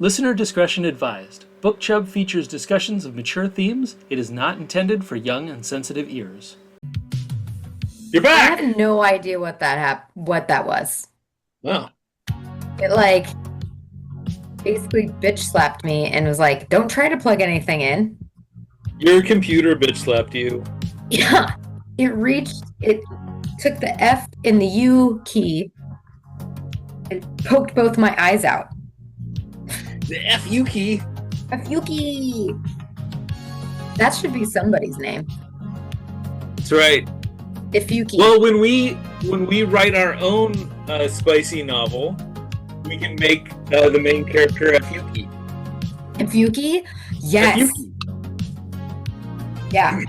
Listener discretion advised. Book Chub features discussions of mature themes. It is not intended for young and sensitive ears. You're I back. have no idea what that was. Wow. It basically bitch slapped me and was like, "Don't try to plug anything in." Your computer bitch slapped you. Yeah. It took the F in the U key and poked both my eyes out. The FU key. FU key. That should be somebody's name. That's right. FU key. Well, when we write our own spicy novel, we can make the main character FU key. FU key? Yes. FU key. Yeah.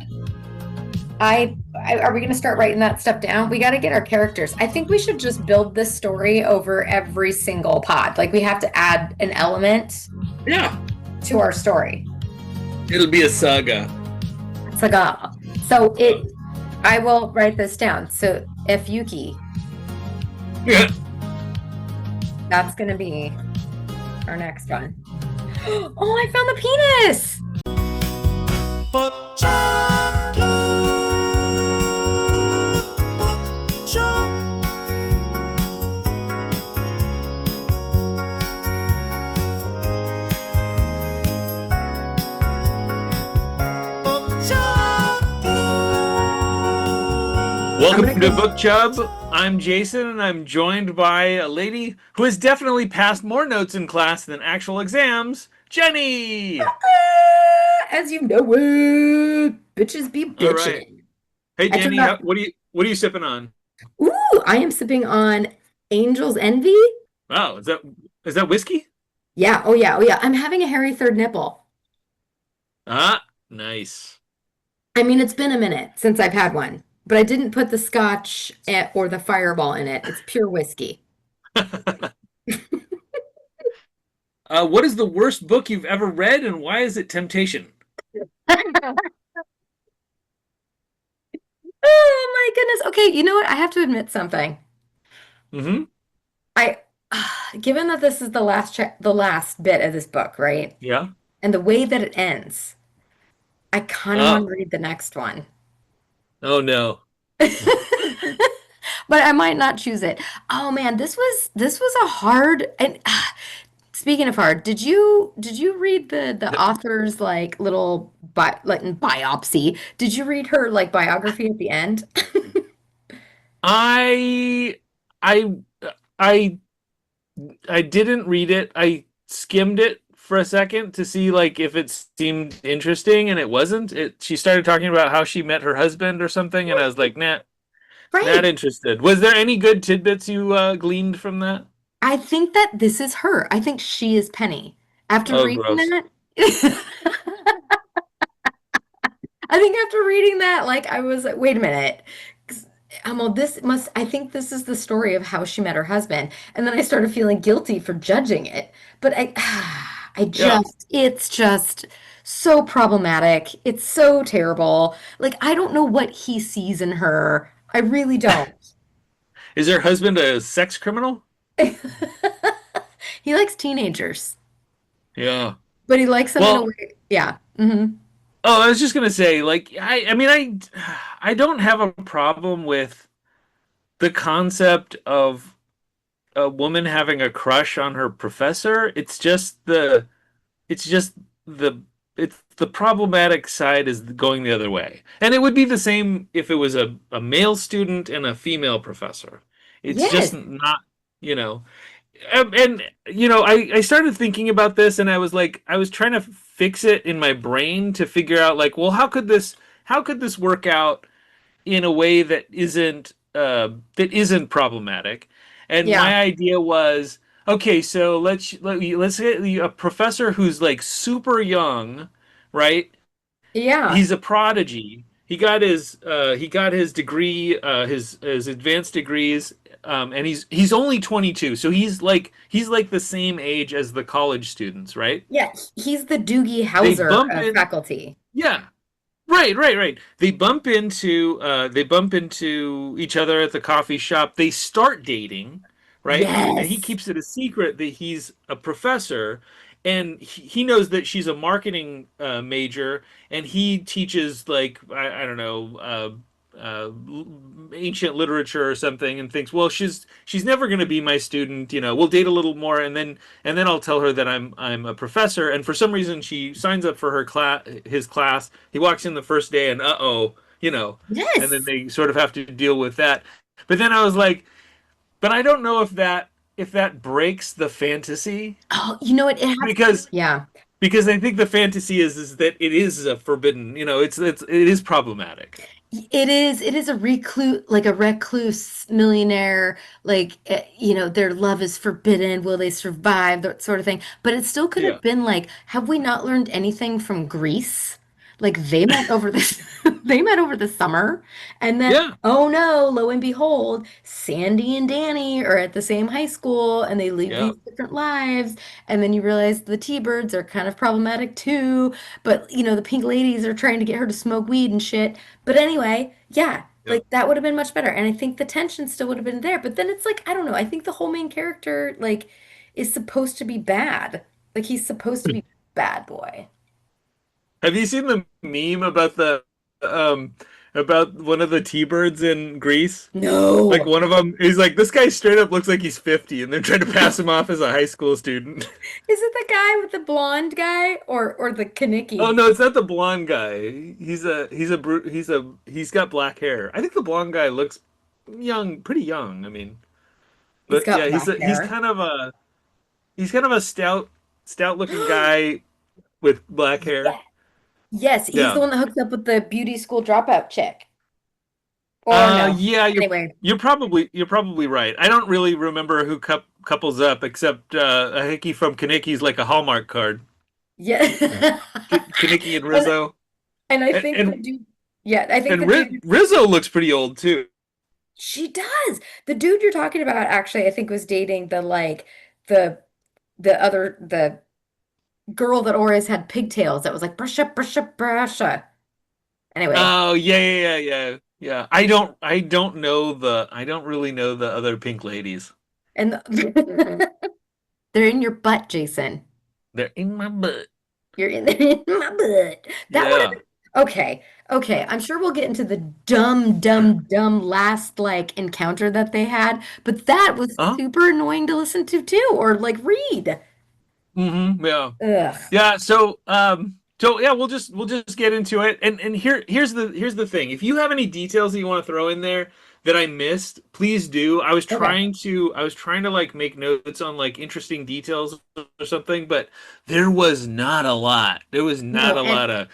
Are we going to start writing that stuff down? We got to get our characters. I think we should just build this story over every single pod. Like we have to add an element to our story. It'll be a saga. Saga. I will write this down. So Yuki. Yeah. That's going to be our next one. Oh, I found the penis. Welcome to Book Chub. I'm Jason, and I'm joined by a lady who has definitely passed more notes in class than actual exams, Jenny! As you know it, bitches be bitching. All right. Hey, Jenny, what are you sipping on? Ooh, I am sipping on Angel's Envy. Wow, is that whiskey? Yeah, oh yeah. I'm having a hairy third nipple. Ah, nice. I mean, it's been a minute since I've had one. But I didn't put the scotch or the fireball in it. It's pure whiskey. What is the worst book you've ever read, and why is it Temptation? Oh my goodness. Okay, you know what? I have to admit something. Mm-hmm. Given that this is the last bit of this book, right? Yeah. And the way that it ends, I kind of want to read the next one. Oh no. But I might not choose it. Oh man, this was a hard and speaking of hard, did you read the author's like little biopsy? Did you read her like biography at the end? I I I I didn't read it. I skimmed it for a second to see like if it seemed interesting, and it wasn't. She started talking about how she met her husband or something, and I was like, nah, Right. not interested. Was there any good tidbits you gleaned from that? I think that this is her. I think she is Penny. After Oh, reading gross. that, I think after reading that, like I was like, wait a minute. 'Cause I'm all I think this is the story of how she met her husband. And then I started feeling guilty for judging it. But Yeah. it's just so problematic. It's so terrible. Like, I don't know what he sees in her. I really don't. Is her husband a sex criminal? He likes teenagers, Yeah. but he likes them in a Well, way. Yeah. Hmm. oh, I was just gonna say, like, I mean, I don't have a problem with the concept of a woman having a crush on her professor. It's just the it's the problematic side is going the other way. And it would be the same if it was a male student and a female professor. It's just Yes. not, you know. And you know, I started thinking about this, and I was like, I was trying to fix it in my brain to figure out like, well, how could this work out in a way that isn't problematic. And Yeah. my idea was, okay, so let's get a professor who's like super young, right? Yeah. He's a prodigy. He got his degree, his advanced degrees, and he's only 22, so he's like the same age as the college students, right? Yeah. He's the Doogie They Howser bump of in, faculty. yeah, right. They bump into each other at the coffee shop. They start dating, right? And he Yes. keeps it a secret that he's a professor, and he knows that she's a marketing major, and he teaches like I don't know ancient literature or something, and thinks, well, she's never going to be my student. We'll date a little more, and then I'll tell her that I'm a professor. And for some reason, she signs up for his class. He walks in the first day, and and then Yes. they sort of have to deal with that. But then I was like, but I don't know if that breaks the fantasy, Oh, you know what? It has. because Yeah. because I think the fantasy is that it is a forbidden, it is problematic. It is a recluse, like a recluse millionaire, like their love is forbidden. Will they survive? That sort of thing. But it still could Yeah. have been like, have we not learned anything from Greece? Like they met over this, they met over the summer, and then Yeah. oh no, lo and behold, Sandy and Danny are at the same high school, and they live Yeah. these different lives, and then you realize the T-birds are kind of problematic too. But the pink ladies are trying to get her to smoke weed and shit. But anyway, yeah, Yeah. like that would have been much better. And I think the tension still would have been there. But then it's like, I don't know. I think the whole main character, like, is supposed to be bad. Like, he's supposed to be bad boy. Have you seen the meme um about one of the T-birds in Greece? Like No. one of them, he's like, this guy straight up looks like he's 50, and they're trying to pass him off as a high school student. Is it the guy with the blonde guy or the Oh Kaneki? no, it's not the blonde guy. He's got black hair. I think the blonde guy looks young, pretty young. I mean, He's but got yeah, black he's hair. kind of a stout looking guy with black hair. Yeah. Yes, he's the Yeah. one that hooks up with the beauty school dropout chick. Or no. Yeah, you're Anyway, you're probably you're probably right. I don't really remember who couples up, except a hickey from Kanicki's like a Hallmark card. yeah. Kanicki and And Rizzo, and I and think the and, dude, yeah, I think and the dude. Rizzo looks pretty old too. She does. The dude you're talking about actually, I think was dating the the girl that always had pigtails that was like brusha brusha brusha. Anyway, Oh yeah, yeah, yeah, yeah, yeah. I don't really know the other pink ladies. and they're in your butt, Jason. They're in my butt. You're in there in my butt. That would have Yeah. been okay. Okay, I'm sure we'll get into the dumb, dumb, dumb last like encounter that they had, but that was Uh-huh. super annoying to listen to too, or like read. Yeah. Ugh. Yeah, so yeah, we'll just get into it. And here's the thing. If you have any details that you want to throw in there that I missed, please do. Okay. I was trying to like make notes on like interesting details or something, but there was not a lot. There was not No, a and lot of,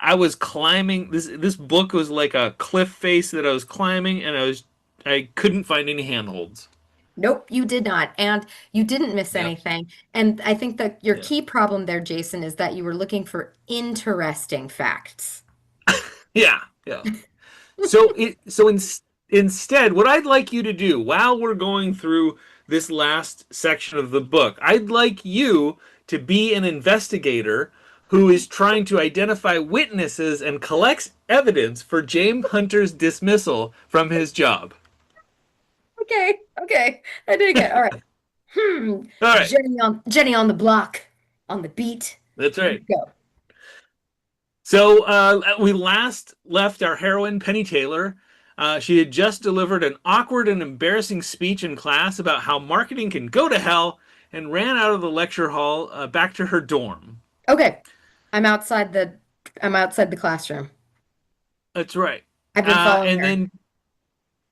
I was climbing this book was like a cliff face that I was climbing, and I couldn't find any handholds. nope, you did not. And you didn't miss Yeah. anything. And I think that your Yeah. key problem there, Jason, is that you were looking for interesting facts. Yeah. Yeah. So instead, what I'd like you to do while we're going through this last section of the book, I'd like you to be an investigator who is trying to identify witnesses and collects evidence for James Hunter's dismissal from his job. Okay, okay. I dig it. All right. Hmm. All right, Jenny on the block, on the beat. that's Here we right. go. So we last left our heroine, Penny Taylor. She had just delivered an awkward and embarrassing speech in class about how marketing can go to hell, and ran out of the lecture hall back to her dorm. Okay. I'm outside the I'm outside the classroom. That's right. I've been following And her. then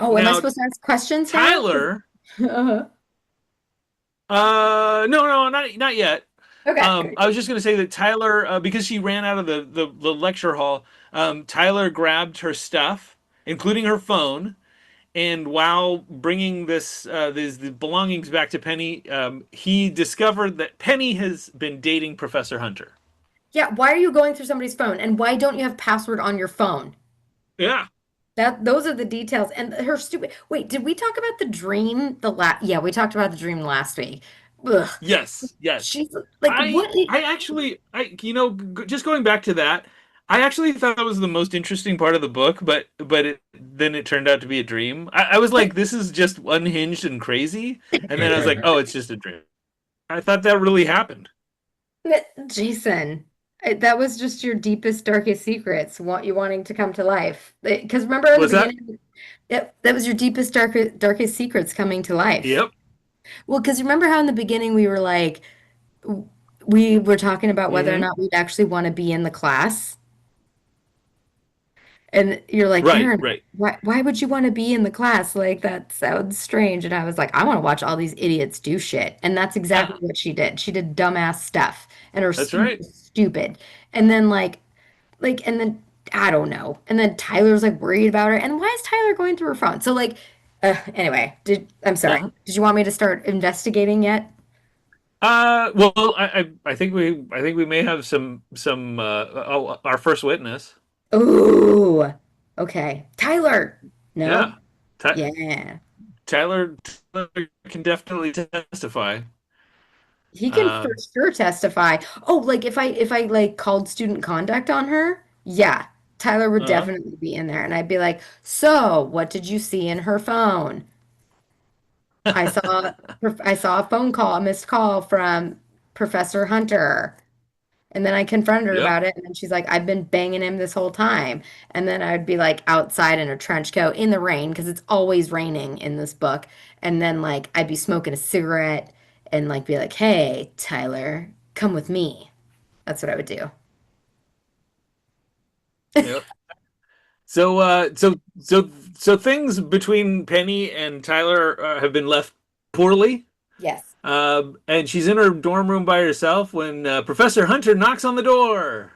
Oh, am I now supposed to ask questions now? Tyler, Uh-huh. no, no, not yet. Okay, great. I was just going to say that Tyler, because she ran out of the lecture hall, Tyler grabbed her stuff, including her phone, and while bringing the belongings back to Penny, he discovered that Penny has been dating Professor Hunter. Yeah, why are you going through somebody's phone? And why don't you have password on your phone? Yeah. Those are the details. And her stupid. Wait, did we talk about the dream yeah, we talked about the dream last week. Ugh. Yes. Yes. She's like, I what? I actually just going back to that, I actually thought that was the most interesting part of the book, then it turned out to be a dream. I was like, this is just unhinged and crazy, and then I was like, oh, it's just a dream. I thought that really happened. Jason, that was just your deepest, darkest secrets, want you wanting to come to life. Because remember in the Was that? beginning, that was your deepest, darkest secrets coming to life. Yep. Well, because remember how in the beginning we were like, we were talking about whether or Hmm. not we'd actually want to be in the class. And you're like, Right, Aaron, right. why would you want to be in the class? Like, that sounds strange. And I was like, I want to watch all these idiots do shit. And that's exactly Yeah, what she did. She did dumbass stuff and her that's student right. was stupid. And then and then I don't know. And then Tyler's like worried about her. And why is Tyler going through her phone? So like, anyway, I'm sorry. Uh-huh. Did you want me to start investigating yet? Well, I think we may have our first witness. Ooh, okay. Tyler. No? Yeah. Ty Yeah. Tyler can definitely testify. He can for Um, sure testify. Oh, like if I like called student conduct on her, yeah, Tyler would uh definitely be in there. And I'd be like, so what did you see in her phone? I saw I saw a phone call, a missed call from Professor Hunter. And then I confronted her Yep. about it, and then she's like, I've been banging him this whole time. And then I'd be like outside in a trench coat in the rain, because it's always raining in this book. And then like I'd be smoking a cigarette and like be like, hey, Tyler, come with me. That's what I would do. Yep. So, so things between Penny and Tyler have been left poorly. Yes. And she's in her dorm room by herself when Professor Hunter knocks on the door.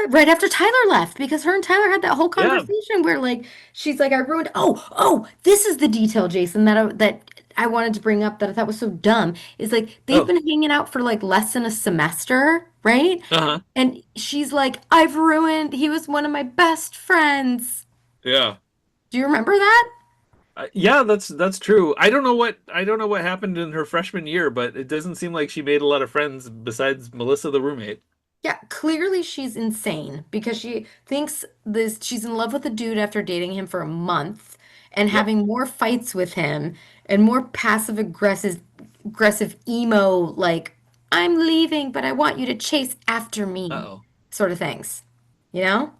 Right after Tyler left, because her and Tyler had that whole Yeah. conversation where like she's like, I ruined. Oh, this is the detail, Jason, that I wanted to bring up that I thought was so dumb. Is like they've Oh. been hanging out for like less than a semester, right? Uh-huh. And she's like, I've ruined. He was one of my best friends. Yeah. Do you remember that? Yeah, that's true. I don't know what happened in her freshman year, but it doesn't seem like she made a lot of friends besides Melissa, the roommate. Yeah, clearly she's insane because she thinks this she's in love with a dude after dating him for a month and Yep. having more fights with him and more passive aggressive emo like I'm leaving but I want you to chase after me Uh-oh. sort of things. You know?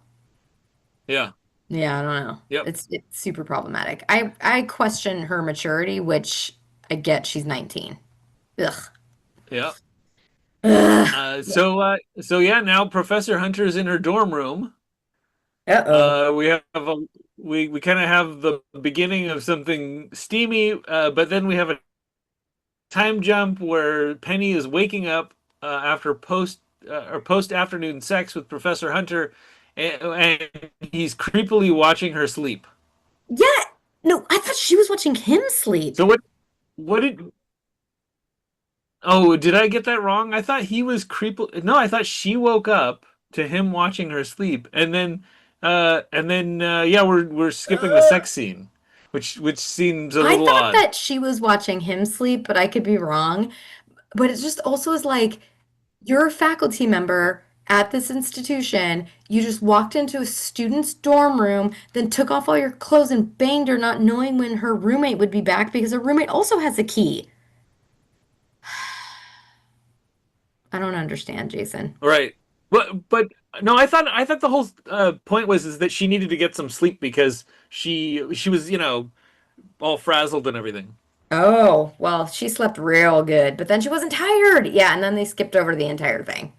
Yeah. Yeah, I don't know. Yep. It's super problematic. I question her maturity, which I get she's 19. Ugh. Yeah. Ugh. So yeah, now Professor Hunter's in her dorm room. Uh-oh. We have a we kind of have the beginning of something steamy, but then we have a time jump where Penny is waking up after post afternoon sex with Professor Hunter, and he's creepily watching her sleep. Yeah. No, I thought she was watching him sleep. So what did oh, did I get that wrong? I thought he was creepily no, I thought she woke up to him watching her sleep, yeah, we're skipping the sex scene, which seems a I little thought odd. that she was watching him sleep, but I could be wrong. But it just also is like you're a faculty member at this institution. You just walked into a student's dorm room, then took off all your clothes and banged her, not knowing when her roommate would be back because her roommate also has a key. I don't understand, Jason. Right. But no, I thought the whole point was is that she needed to get some sleep because she was, all frazzled and everything. Oh, well, she slept real good, but then she wasn't tired. Yeah, and then they skipped over the entire thing.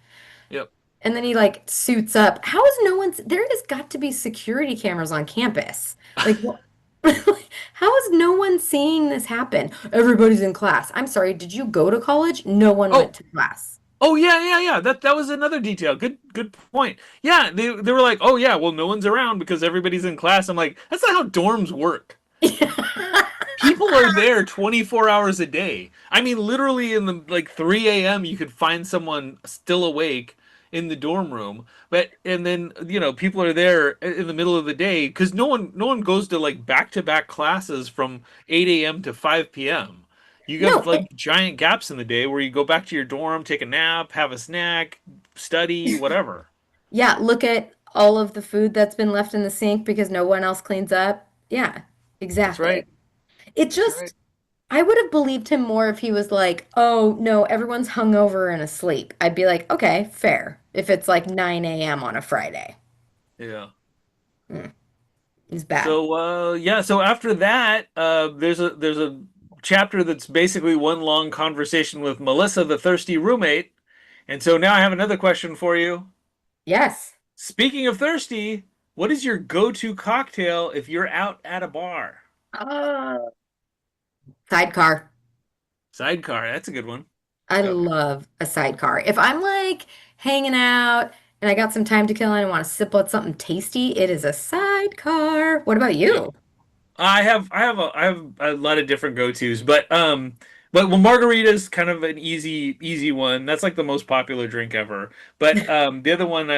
Yep. And then he like suits up. How is no one? There has got to be security cameras on campus. Like, what? How is no one seeing this happen? Everybody's in class. I'm sorry, did you go to college? No one went Oh, to class. oh yeah, yeah, yeah. That was another detail. Good point. Yeah, they were like, "Oh yeah, well no one's around because everybody's in class." I'm like, "That's not how dorms work." People are there 24 hours a day. I mean, literally in the like 3 a.m. you could find someone still awake in the dorm room. But and then, people are there in the middle of the day because no one goes to like back-to-back classes from 8 a.m. to 5 p.m. You have No, like giant gaps in the day where you go back to your dorm, take a nap, have a snack, study, whatever. Yeah, look at all of the food that's been left in the sink because no one else cleans up. Yeah, That's exactly. right. It That's right. just, I would have believed him more if he was like, oh, no, everyone's hungover and asleep. I'd be like, okay, fair. If it's like 9 a.m. on a Friday. Yeah. Hmm, he's bad. So yeah, so after that, there's a chapter that's basically one long conversation with Melissa, the thirsty roommate. And so now I have another question for you. Yes. Speaking of thirsty, what is your go-to cocktail if you're out at a bar? Uh, Sidecar. Sidecar, that's a good one. I Yep. love a sidecar. If I'm like hanging out and I got some time to kill and I want to sip on something tasty, it is a sidecar. What about Yep. you? I have a lot of different go-tos, but well, margarita's kind of an easy one. That's like the most popular drink ever. But the other one I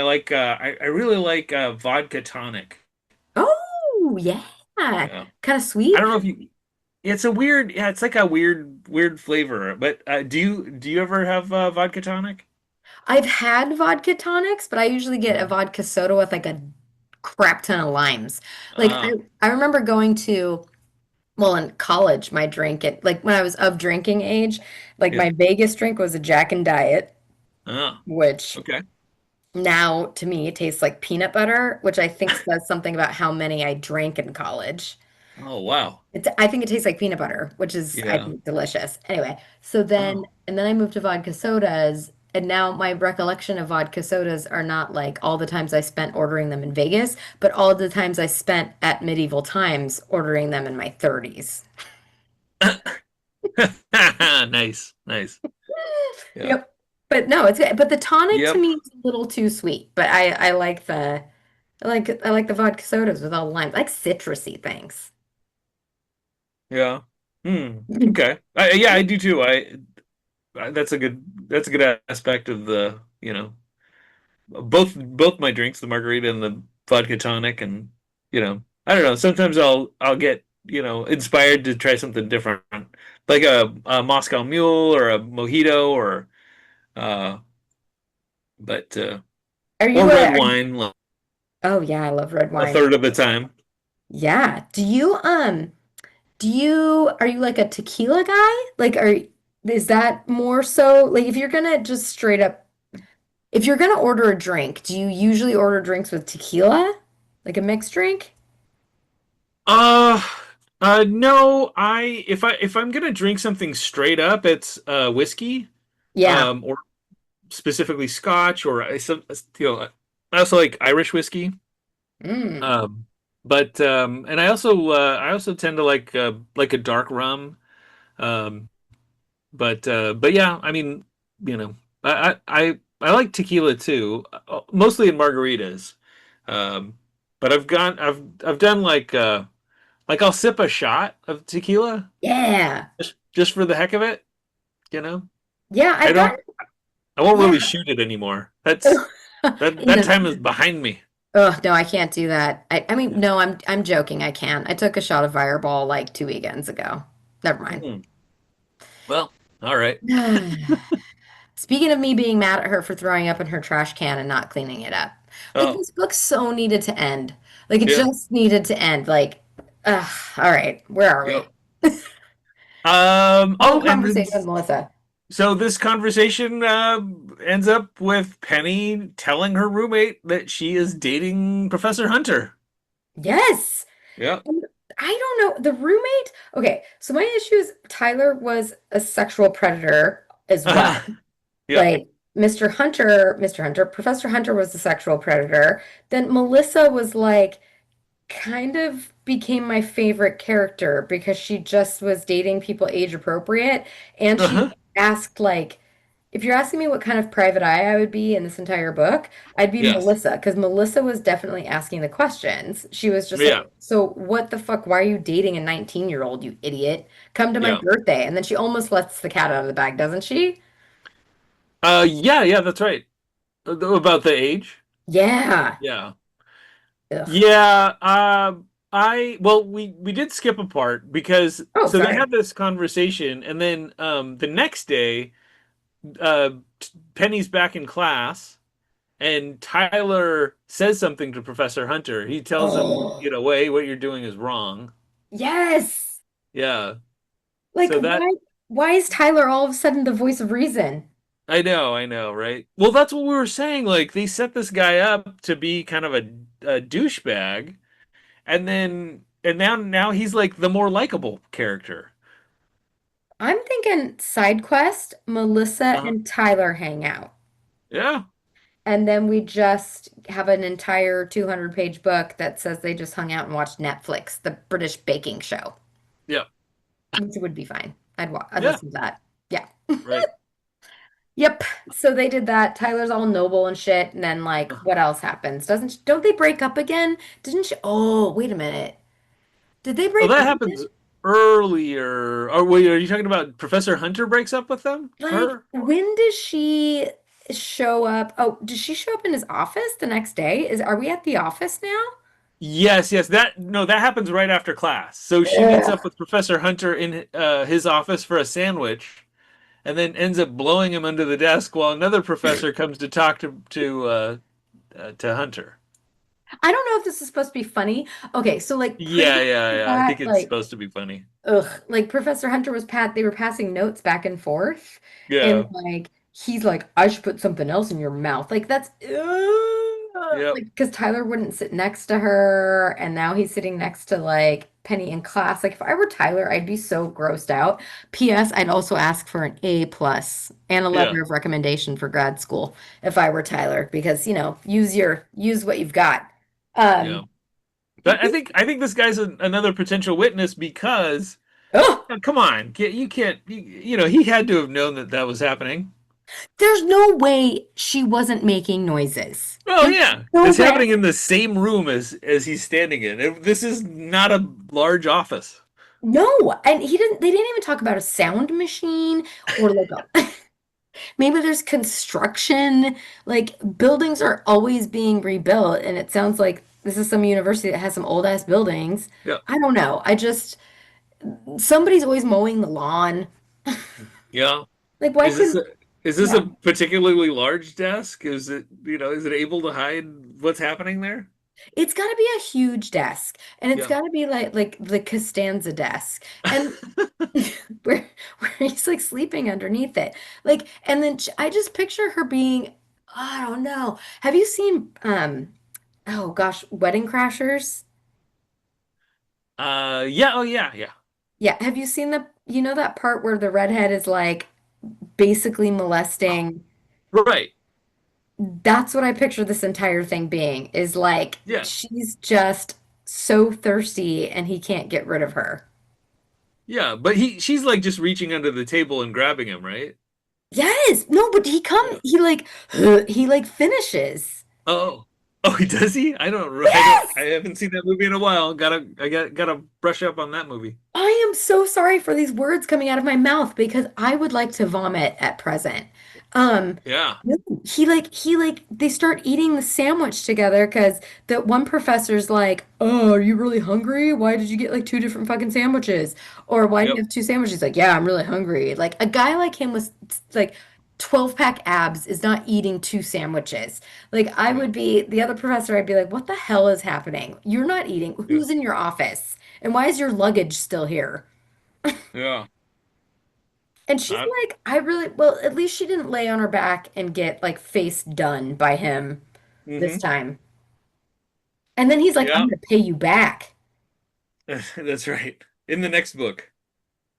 really like vodka tonic. Oh, yeah. Yeah. Kind of I sweet. don't know if you it's a weird yeah, it's like a weird flavor. But do you ever have vodka tonic? I've had vodka tonics, but I usually get a Mhm. vodka soda with like a crap ton of limes. Like Ah, I remember going to, well, in college, my drink, like when I was of drinking age, like yeah. my Vegas drink was a Jack and Diet, Ah, which okay. now to me it tastes like peanut butter, which I think says something about how many I drank in college. Oh, wow. I think it tastes like peanut butter, which is, I Yeah. think, delicious. Anyway, so then, Oh. and then I moved to vodka sodas, and now my recollection of vodka sodas are not like all the times I spent ordering them in Vegas, but all the times I spent at medieval times ordering them in my 30s. Nice. Nice. Yeah. Yep. But no, it's good. But the tonic to Yep. me is a little too sweet. But I like I like the vodka sodas with all the limes. I like citrusy things. Yeah. Hmm. Okay. Yeah, I do too. That's a good aspect of both my drinks, the margarita and the vodka tonic, and I don't know. Sometimes I'll get inspired to try something different, like a Moscow Mule or a mojito uh, but Are or you red wine like, oh yeah, I love red a wine. third of the time. Yeah. Are you like a tequila guy? Is that more so like if you're gonna just straight up if you're gonna order a drink, do you usually order drinks with tequila? Like a mixed drink? Uh, no. If I'm gonna drink something straight up, it's whiskey, Yeah. or specifically Scotch, or I also like Irish whiskey. Mm. Um, and I also tend to like a dark rum. Um, but yeah, I mean, you know, I like tequila too, mostly in margaritas. Um, but I've done like I'll sip a shot of tequila Yeah. just for the heck of it, you know. Yeah, I I've don't gotten I won't yeah. really shoot it anymore. That No. time is behind me. Oh, no, I can't do that. I mean, no, I'm joking. I can. I took a shot of Fireball like 2 weekends ago. Never mind. Hmm. Well, all right. Speaking of me being mad at her for throwing up in her trash can and not cleaning it up, like Oh, this book so needed to end. Like it yeah. just needed to end. All right, where are Yep. we? Long Oh, and then conversation with Melissa. so this conversation ends up with Penny telling her roommate that she is dating Professor Hunter. Yes. Yeah. And I don't know. The roommate. Okay, so my issue is Tyler was a sexual predator as well. Yeah. Like Mr. Hunter, Professor Hunter was the sexual predator. Then Melissa was like kind of became my favorite character because she just was dating people age appropriate and she Uh-huh. asked like if you're asking me what kind of private eye I would be in this entire book, I'd be Yes. Melissa because Melissa was definitely asking the questions. She was just Yeah. like, "So what the fuck? Why are you dating a 19-year-old, you idiot? Come to my Yeah. birthday." And then she almost lets the cat out of the bag, doesn't she? Yeah, that's right. About the age. Yeah. Yeah. Ugh. Yeah, we did skip a part because Oh, so they sorry. had this conversation, and then the next day, Penny's back in class, and Tyler says something to Professor Hunter. He tells him, Oh, hey, what you're doing is wrong. yes. Yeah. Like So that why is Tyler all of a sudden the voice of reason? I know, right? Well, that's what we were saying. Like they set this guy up to be kind of a douchebag, and now he's like the more likable character. I'm thinking side quest, Melissa Uh-huh. and Tyler hang out. Yeah. And then we just have an entire 200-page book that says they just hung out and watched Netflix, the British baking show, Yeah. which would be fine. I'd Yeah. listen to that. Yeah. Right. Yep. So they did that. Tyler's all noble and shit. And then like what else happens? Don't they break up again? Didn't she? Oh, wait a minute. Did they Oh, break that up again? happens earlier. Or wait, are you talking about Professor Hunter breaks up with them? Like, Her? when does she show up? Oh, does she show up in his office the next day? Are we at the office now? Yes, yes. That no, that happens right after class. So she meets up Ugh. with Professor Hunter in his office for a sandwich, and then ends up blowing him under the desk while another professor comes to talk to Hunter. I don't know if this is supposed to be funny. Okay, so like Yeah, previous yeah, to yeah. I think that, it's like supposed to be funny. ugh, like Professor Hunter was they were passing notes back and forth, and Yeah. like he's like, I should put something else in your mouth. Like that's Yep. like because Tyler wouldn't sit next to her, and now he's sitting next to like Penny in class. Like if I were Tyler, I'd be so grossed out. P.S. I'd also ask for an A plus and a Yeah. letter of recommendation for grad school if I were Tyler, because use what you've got. Yeah. Um, But I think this guy's another potential witness because oh, come on, you can't. He had to have known that that was happening. there's no way she wasn't making noises. Oh There's yeah, no it's way. happening in the same room as he's standing in. This is not a large office. No, and they didn't even talk about a sound machine or like a maybe there's construction. Like buildings are always being rebuilt, and it sounds like this is some university that has some old ass buildings. Yeah, I don't know. Somebody's always mowing the lawn. yeah. Like why Is this a, couldn't is this a yeah. particularly large desk? Is it able to hide what's happening there? It's got to be a huge desk, and it's Yeah, got to be like the Costanza desk, and where he's like sleeping underneath it. Like, and then I just picture her being, I don't know. Have you seen oh gosh, Wedding Crashers? yeah, oh yeah, yeah. Yeah, have you seen that part where the redhead is like basically molesting? Right. That's what I picture this entire thing being, is like Yeah, she's just so thirsty and he can't get rid of her. yeah. But she's like just reaching under the table and grabbing him, right? Yes. No, but Yeah. he like finishes. Oh, oh, does he? I Yes. haven't seen that movie in a while. Gotta brush up on that movie. I am so sorry for these words coming out of my mouth because I would like to vomit at present. Um, Yeah, he like they start eating the sandwich together because the one professor's like, "Oh, are you really hungry? Why did you get like two different fucking sandwiches? Or why do you yep, have two sandwiches?" Like, "Yeah, I'm really hungry." Like a guy like him with like 12-pack abs is not eating two sandwiches. Like I yeah, would be the other professor, I'd be like, "What the hell is happening? You're not eating. yeah, Who's in your office? And why is your luggage still here?" yeah. And she's I, like, I really, well, at least she didn't lay on her back and get like face done by him this hmm time. And then he's like, I'm Yeah, gonna pay you back. that's right. In the next book.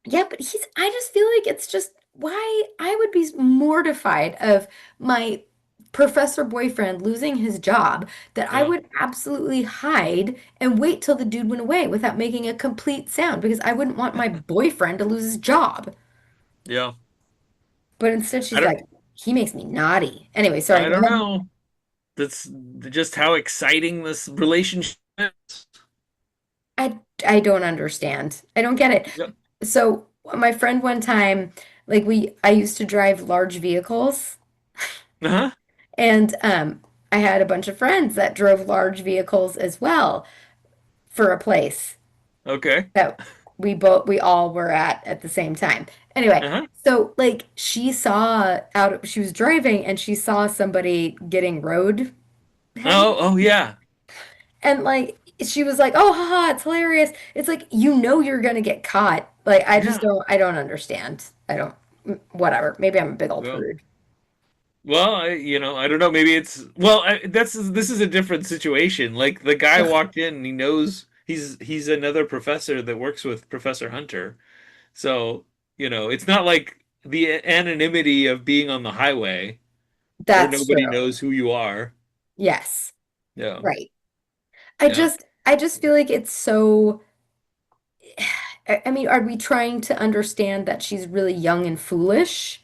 Yeah, but I just feel like it's just why I would be mortified of my professor boyfriend losing his job that I Yeah, would absolutely hide and wait till the dude went away without making a complete sound because I wouldn't want my boyfriend to lose his job. yeah. But instead I she's don't. like, he makes me naughty. Anyway, sorry, I go don't ahead. know. That's just how exciting this relationship is. I don't understand. I don't get it. Yep. So my friend one time, like I used to drive large vehicles, Uh-huh. and I had a bunch of friends that drove large vehicles as well for a place Okay. that we all were at the same time. Anyway, Uh-huh. so like she was driving and she saw somebody getting road heavy. Oh, yeah. And like she was like, "Oh, haha, it's hilarious." It's like you're gonna get caught. Like Yeah. I don't understand. I don't whatever. Maybe I'm a big old Well, prude. well, I don't know. Maybe it's well. This is a different situation. Like the guy Ugh, walked in, and he knows he's another professor that works with Professor Hunter. So it's not like the anonymity of being on the highway where that's nobody true. knows who you are. Yes. Yeah, Right. yeah, I just feel like it's so I mean, are we trying to understand that she's really young and foolish?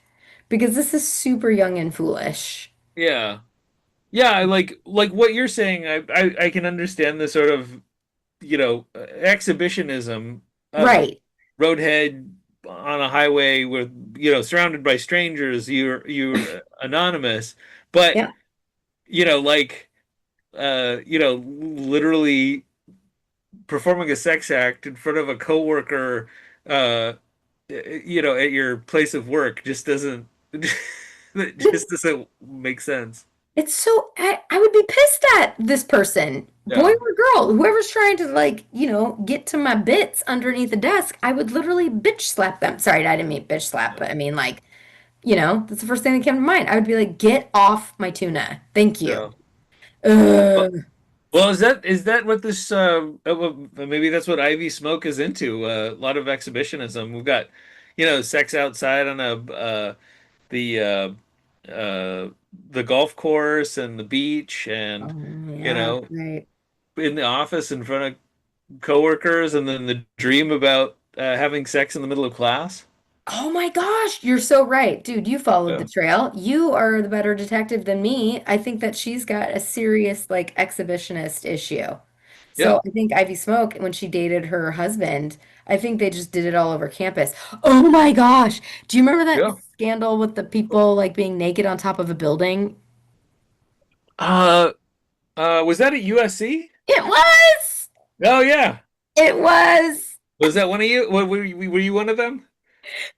Because this is super young and foolish. yeah, yeah. I like what you're saying. I can understand the sort of exhibitionism of Right. roadhead on a highway with surrounded by strangers. You're anonymous, but Yeah. like literally performing a sex act in front of a coworker, uh, at your place of work just doesn't it just doesn't make sense. It's so, I would be pissed at this person, boy Yeah, or girl, whoever's trying to like, get to my bits underneath the desk. I would literally bitch slap them. Sorry, I didn't mean bitch slap, yeah, but I mean like, that's the first thing that came to mind. I would be like, get off my tuna. Thank you. yeah. Well, Ugh. well, is that what this maybe that's what Ivy Smoak is into? A lot of exhibitionism. We've got sex outside on the the golf course and the beach, and Oh, you yeah, know right. in the office in front of coworkers, and then the dream about having sex in the middle of class. Oh my gosh, you're so right. Dude, you followed the Yeah, trail. You are the better detective than me. I think that she's got a serious like exhibitionist issue. yeah, So I think Ivy Smoke, when she dated her husband, I think they just did it all over campus. Oh my gosh. Do you remember that yeah. scandal with the people like being naked on top of a building? Uh, was that at USC? It was. Oh yeah. It was. Was that one of you? Were you one of them?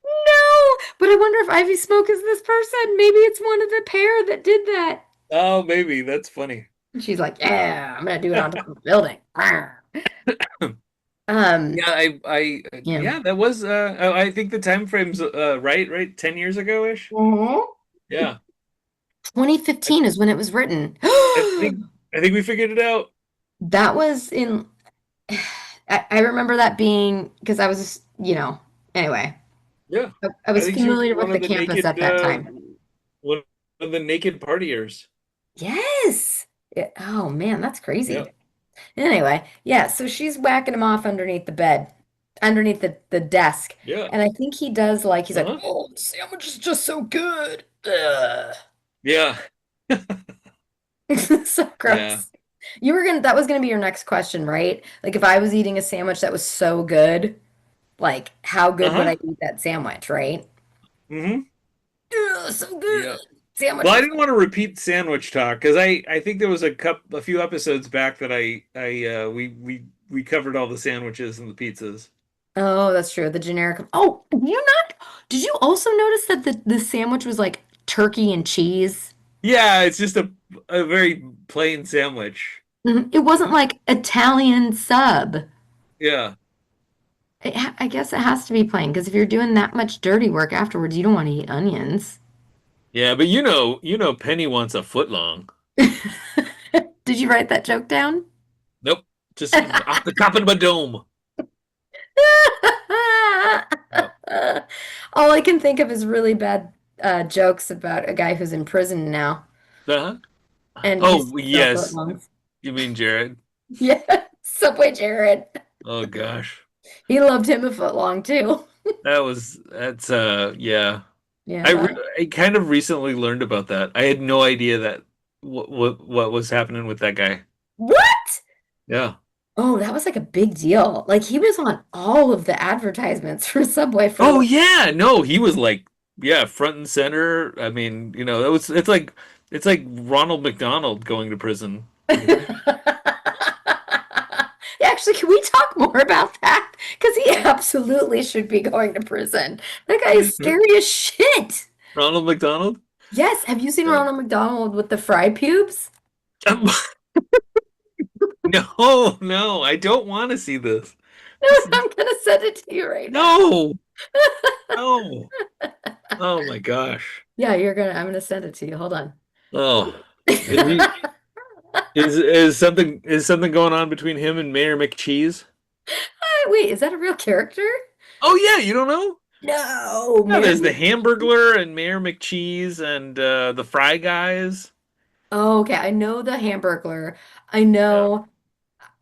No, but I wonder if Ivy Smoke is this person. Maybe it's one of the pair that did that. Oh, maybe. That's funny. And she's like, "Yeah, I'm gonna do it on top of a building." Yeah, Um, yeah. yeah, that was I think the time frame's right, 10 years ago ish. Mhm. Yeah. I, 2015 is when it was written. I think I think we figured it out. That was in, I remember that being because I was, anyway, Yeah. I I was think she was familiar with one the of the campus naked at that time. one of the naked partiers. Yes. Oh man, that's Yeah. crazy. Anyway, yeah, so she's whacking him off underneath the bed, underneath the desk. Yeah. And I think he's like, Uh-huh. oh, the sandwich is just so good. Ugh. Yeah. So Yeah. gross. That was gonna be your next question, right? Like if I was eating a sandwich that was so good, like how good would Uh-huh. I eat that sandwich, right? Mm-hmm. Ugh, so Yeah. good. Sandwich Well, I was didn't want to repeat sandwich talk because I think there was a few episodes back that we covered all the sandwiches and the pizzas. Oh, that's true. The generic. Oh, did you also notice that the sandwich was like turkey and cheese? Yeah, it's just a very plain sandwich. Mhm. It wasn't like Italian sub. Yeah. I guess it has to be plain because if you're doing that much dirty work afterwards, you don't want to eat onions. Yeah, but Penny wants a foot long. Did you write that joke down? Nope. Just off the top of my dome. Yeah. All I can think of is really bad jokes about a guy who's in prison now, Uh-huh. and he's Oh, no foot yes. longs. You mean Jared? Yeah, Subway Jared. Oh gosh. He loved him a foot long too. That's yeah. Yeah. I kind of recently learned about that. I had no idea that what was happening with that guy. What? Yeah. Oh, that was like a big deal. Like he was on all of the advertisements for Subway for Oh like. yeah, no, he was like, yeah, front and center. I mean, it's like Ronald McDonald going to prison. Actually, Actually, can we talk more about that? Because he absolutely should be going to prison. That guy is scary as shit. Ronald McDonald? Yes, have you seen Yeah. Ronald McDonald with the fry pubes? No, no, I don't want to see this. No, This is I'm gonna send it to you right now. no, no. Oh my gosh. Yeah, I'm gonna send it to you. Hold on. Oh, is he is something going on between him and Mayor McCheese? Wait, is that a real character? Oh yeah, you don't know? No, Yeah, there's man. the Hamburglar and Mayor McCheese and the Fry Guys. Oh, okay. I know the Hamburglar. I Yeah. know.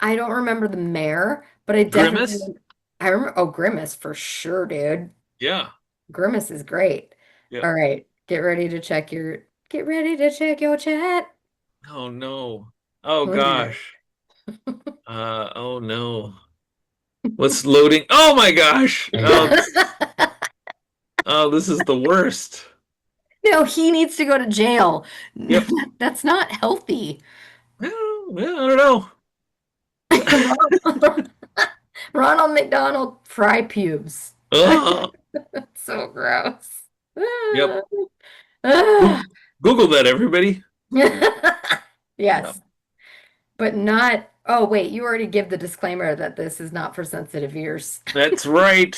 I don't remember the mayor, but I Grimace? definitely. I remember. Oh, Grimace for sure, dude. Yeah. Grimace is great. Yeah. All right, get ready to check your. Get ready to check your chat. Oh no. Oh Oh no. gosh. Oh no. What's loading? Oh my gosh. Oh, this is the worst. No, he needs to go to jail. Yep. That's not healthy. Well, I don't know. Ronald, Ronald McDonald fry pubes. Oh, So gross. yep. Ah. Google that, everybody. Yeah. Yes, but not. Oh, wait, you already give the disclaimer that this is not for sensitive ears. That's right.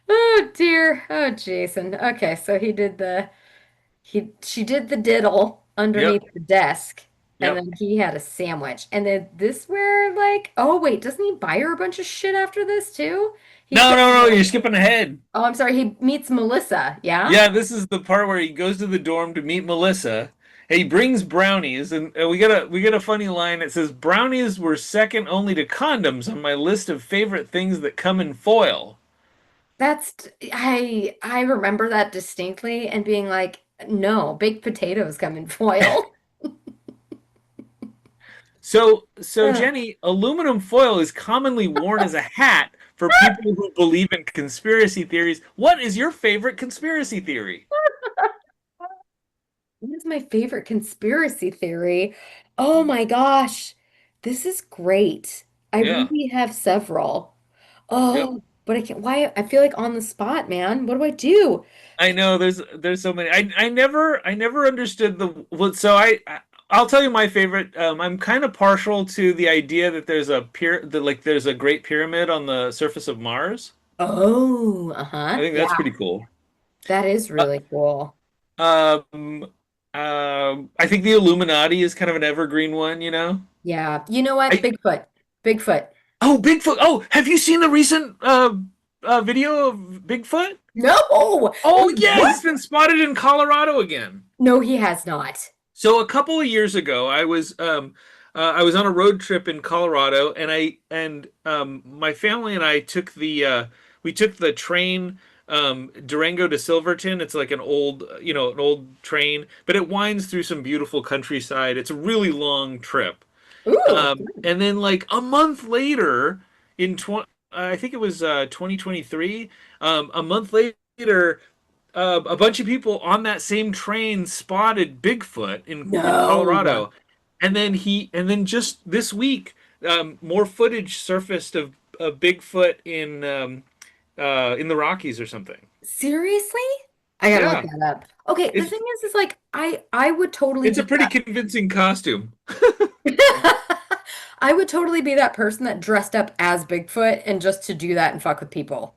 Oh dear. Oh, Jason. Okay, so she did the diddle Yep. underneath the desk, and Yep. then he had a sandwich. And then this where like, oh wait, doesn't he buy her a bunch of shit after this too? He No, said, no, no, you're skipping ahead. oh, I'm sorry, he meets Melissa, yeah? Yeah, this is the part where he goes to the dorm to meet Melissa. He brings brownies, and we get a funny line. It says, "Brownies were second only to condoms on my list of favorite things that come in foil." That's I remember that distinctly and being like, no, baked potatoes come in foil. So Ugh. Jenny, aluminum foil is commonly worn as a hat for people who believe in conspiracy theories. What is your favorite conspiracy theory? What is my favorite conspiracy theory? Oh my gosh, this is great. I Yeah. really have several. Yep. Oh, but I can't, why? I feel like on the spot, man. What do I do? I know there's so many. I never understood the well, I'll tell you my favorite. I'm kind of partial to the idea that there's a Great Pyramid on the surface of Mars. Oh, I uh-huh. think that's Yeah, pretty cool. that is Uh, really cool. Um, I think the Illuminati is kind of an evergreen one, you know? Yeah. You know what? I Bigfoot. Bigfoot. Oh, Bigfoot. Oh, have you seen the recent video of Bigfoot? No! Oh Wait, yeah, what? he's been spotted in Colorado again. No, he has not. So a couple of years ago, I was on a road trip in Colorado, and my family and I took the train Durango to Silverton. It's like an old train, but it winds through some beautiful countryside. It's a really long trip. Ooh. And then like a month later, I think it was 2023, a month later, a bunch of people on that same train spotted Bigfoot in No. Colorado, and then just this week, more footage surfaced of Bigfoot in the Rockies or something. Seriously? I gotta look Yeah, that up. Okay, the it's thing is like I would totally it's a be pretty convincing costume. that. I would totally be that person that dressed up as Bigfoot and just to do that and fuck with people.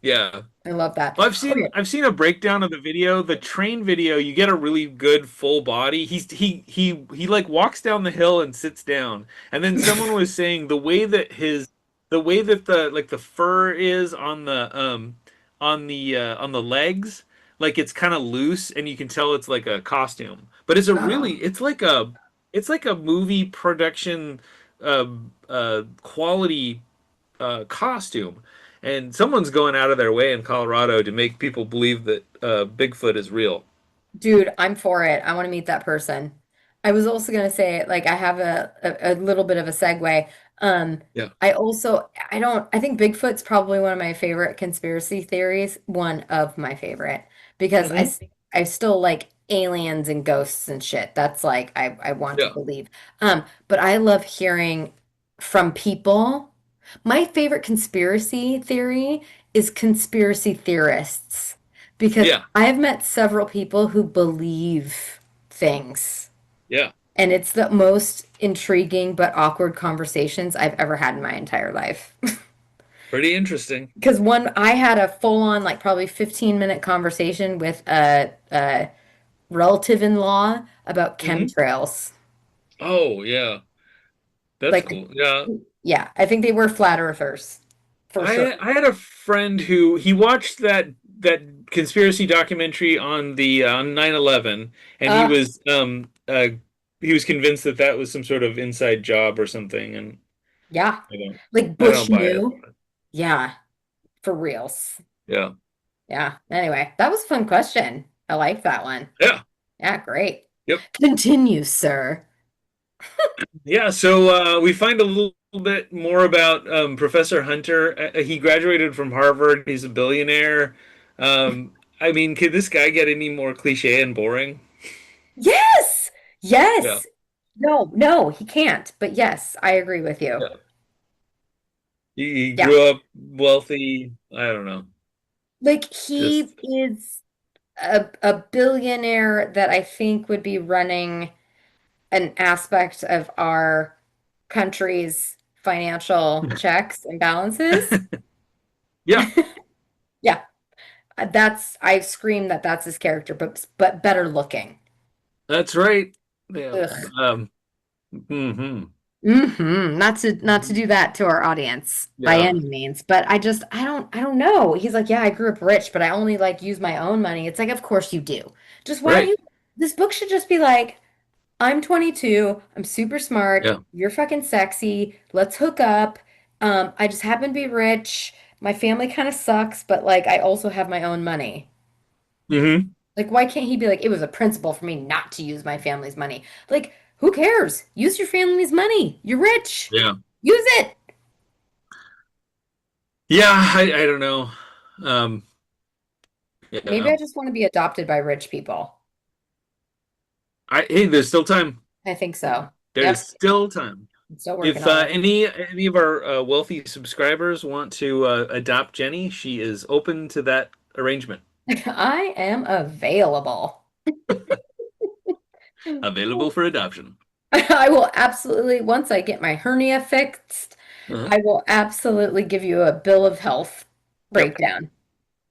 Yeah. I love that. Well, I've seen a breakdown of the video. The train video, you get a really good full body. He like walks down the hill and sits down. And then someone was saying the way that the fur is on the legs, like it's kind of loose and you can tell it's like a costume. But Oh, it's like a movie production quality costume, and someone's going out of their way in Colorado to make people believe that Bigfoot is real. dude, I'm for it. I want to meet that person. I was also gonna say, like, I have a little bit of a segue. Yeah. I think Bigfoot's probably one of my favorite conspiracy theories, one of my favorite, because Hmm. I still like aliens and ghosts and shit. That's like I want to Yeah. believe. But I love hearing from people. My favorite conspiracy theory is conspiracy theorists because Yeah, I have met several people who believe things. yeah, And it's the most intriguing but awkward conversations I've ever had in my entire life. pretty interesting. Because I had a full-on, like probably 15-minute conversation with a relative-in-law about Hmm. chemtrails. Oh, yeah, that's Like, cool. Yeah, yeah, I think they were flat earthers for sure. I had a friend who he watched that conspiracy documentary on the on 9/11, and Uh, he was convinced that that was some sort of inside job or something, and yeah, I don't like I Bush don't buy it. knew. Yeah, for reals. Yeah, Yeah. Anyway, that was a fun question. I like that one. yeah, Yeah, great. yep. Continue, sir. Yeah, so we find a little bit more about Professor Hunter. He graduated from Harvard. He's a billionaire. I mean, could this guy get any more cliche and boring? Yes. Yeah, Yes. No, no, he can't. But yes, I agree with you. yeah. He Yeah. grew up wealthy. I don't know. Like he Just is a billionaire that I think would be running an aspect of our country's financial checks and balances. yeah, Yeah. I scream that that's his character, but better looking. that's right. Yeah. Ugh. Hmm. Not to do that to our audience by Yeah. any means, but I don't know. He's like, yeah, I grew up rich, but I only like use my own money. It's like, of course you do. Just why don't Right. you this book should just be like, I'm 22, I'm super smart, Yeah. you're fucking sexy, let's hook up. I just happen to be rich. My family kind of sucks, but like I also have my own money. Hmm. Like, why can't he be like, it was a principle for me not to use my family's money? Like, who cares? Use your family's money. You're rich. Yeah. Use it. Yeah. I don't know. Um, Maybe yeah. I just want to be adopted by rich people. Hey, there's still time. I think so. There's Yep. still time. I'm still working If on it. any of our wealthy subscribers want to adopt Jenny, she is open to that arrangement. I am available. Available for adoption. I will absolutely, once I get my hernia fixed, Uh-huh. I will absolutely give you a bill of health Yep. breakdown.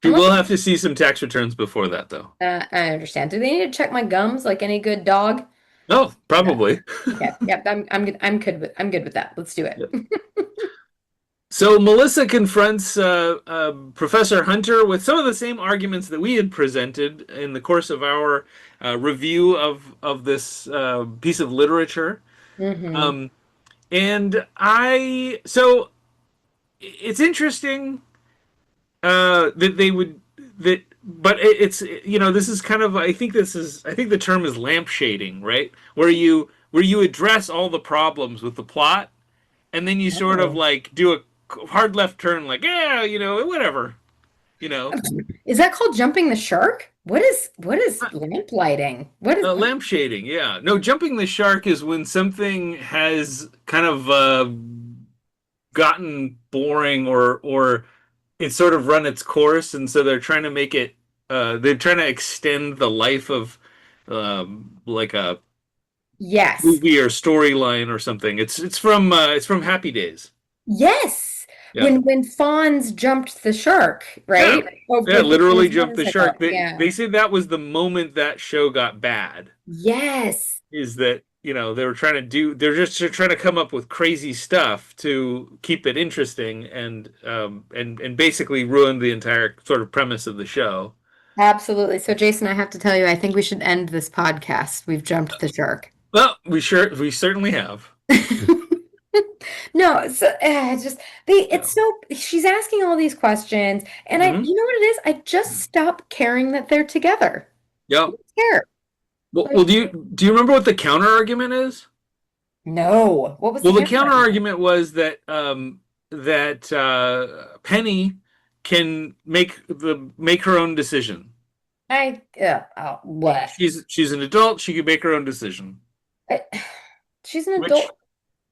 She Unless, will have to see some tax returns before that, though. I understand. Do they need to check my gums like any good dog? Oh, No. probably. Okay. Yep. I'm good with that. Let's do it. Yep. So Melissa confronts Professor Hunter with some of the same arguments that we had presented in the course of our review of this piece of literature. Hmm. Um, and it's interesting that they would that, but it's this is kind of I think the term is lampshading, right? Where you address all the problems with the plot, and then you sort of Oh. like do a hard left turn, like yeah, whatever, you know. Is that called jumping the shark? What is lamp lighting? What is Lamp shading, yeah. No, jumping the shark is when something has kind of gotten boring or it's sort of run its course, and so they're trying to make it. They're trying to extend the life of like a yes. movie or storyline or something. It's from Happy Days. Yes. Yeah, When Fonz jumped the shark, yeah, right? Oh, yeah. with Literally his jumped the motorcycle. shark. Yeah. They say that was the moment that show got bad. Yes. Is that they were trying to do they're trying to come up with crazy stuff to keep it interesting and basically ruin the entire sort of premise of the show. Absolutely. So, Jason, I have to tell you, I think we should end this podcast. We've jumped the shark. Well, we certainly have. No, so it's just Yeah. it's so she's asking all these questions, and Hmm. you know what it is? I just stopped caring that they're together. I Yeah. don't care. Well, Like, do you remember what the counter argument is? no. What was the Well, the counter counter argument? argument was that Penny can make her own decision. What? She's an adult. She can make her own decision. I, she's an Which adult.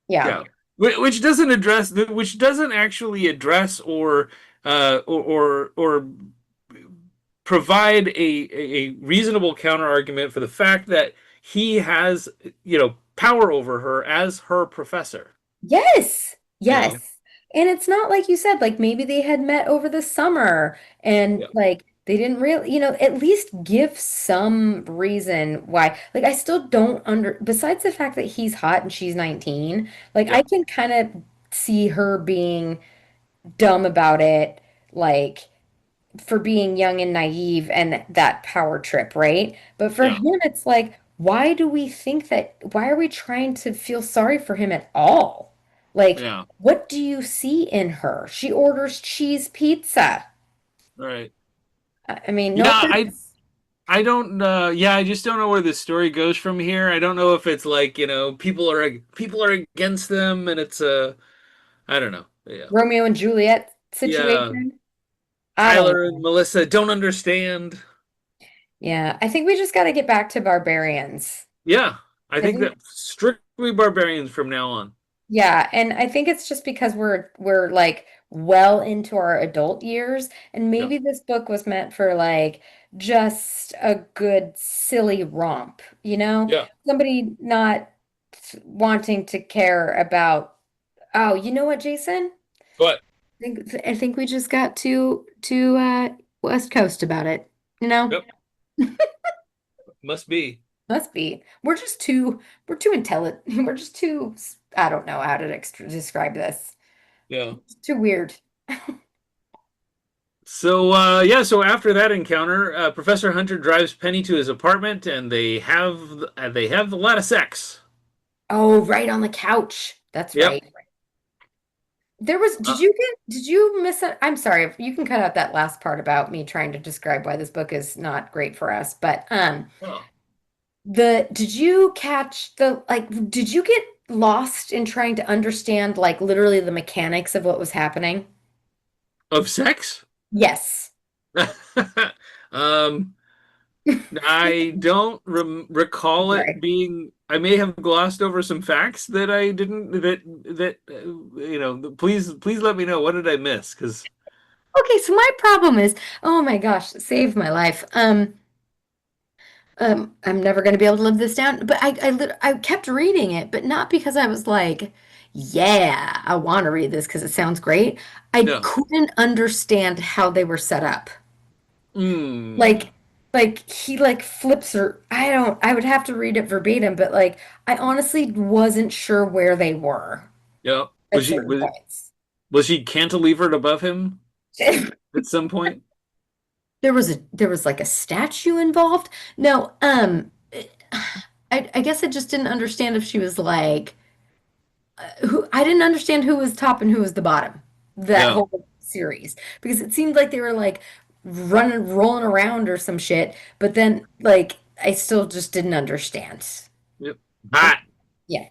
Yeah. yeah, which doesn't address which doesn't actually address or provide a reasonable counter argument for the fact that he has, power over her as her professor. Yes. You know, Yes. And it's not like you said, like maybe they had met over the summer and yeah, like they didn't really, at least give some reason why. Like I still don't besides the fact that he's hot and she's 19, like yeah, I can kind of see her being dumb about it, like for being young and naive and that power trip, right? But for yeah, him, it's like, why do we think that? Why are we trying to feel sorry for him at all? Like, yeah. what do you see in her? She orders cheese pizza. Right. I mean, no Yeah, offense. I don't yeah, I just don't know where the story goes from here. I don't know if it's like, people are against them and it's I don't know. Yeah. Romeo and Juliet Yeah. situation. I don't Tyler and know. Melissa don't understand. Yeah, I think we just got to get back to barbarians. Yeah. I I think think that strictly barbarians from now on. Yeah, and I think it's just because we're like well into our adult years, and Yeah. maybe this book was meant for like just a good silly romp, you know? Yeah. Somebody not wanting to care about, oh, you know what, Jason? But I think we just got too West Coast about it, you know? yep, must be. Must be. We're too intelligent. We're just too, I don't know how to describe this. Yeah. It's too weird. So yeah, so after that encounter, Professor Hunter drives Penny to his apartment and they have a lot of sex. Oh, right on the couch. That's Yep. right. There was, Uh, did you miss it? I'm sorry, you can cut out that last part about me trying to describe why this book is not great for us. But oh. did you catch did you get lost in trying to understand like literally the mechanics of what was happening? Of sex? Yes. um I don't recall it Sorry. being. I may have glossed over some facts that I didn't. Please let me know. What did I miss? Because Okay, so my problem is, oh my gosh, saved my life. I'm never going to be able to live this down. But I kept reading it, but not because I was like, yeah, I want to read this because it sounds great. I yeah. couldn't understand how they were set up. Mm, Like, like he like flips her. I would have to read it verbatim, but like, I honestly wasn't sure where they were yeah. at certain Was points. was she cantilevered above him at some point? There was like a statue involved. No, I guess I just didn't understand if she was like who I didn't understand who was top and who was the bottom that Yeah. whole series because it seemed like they were like rolling around or some shit, but then like I still just didn't understand. Yep. Hot. Yeah.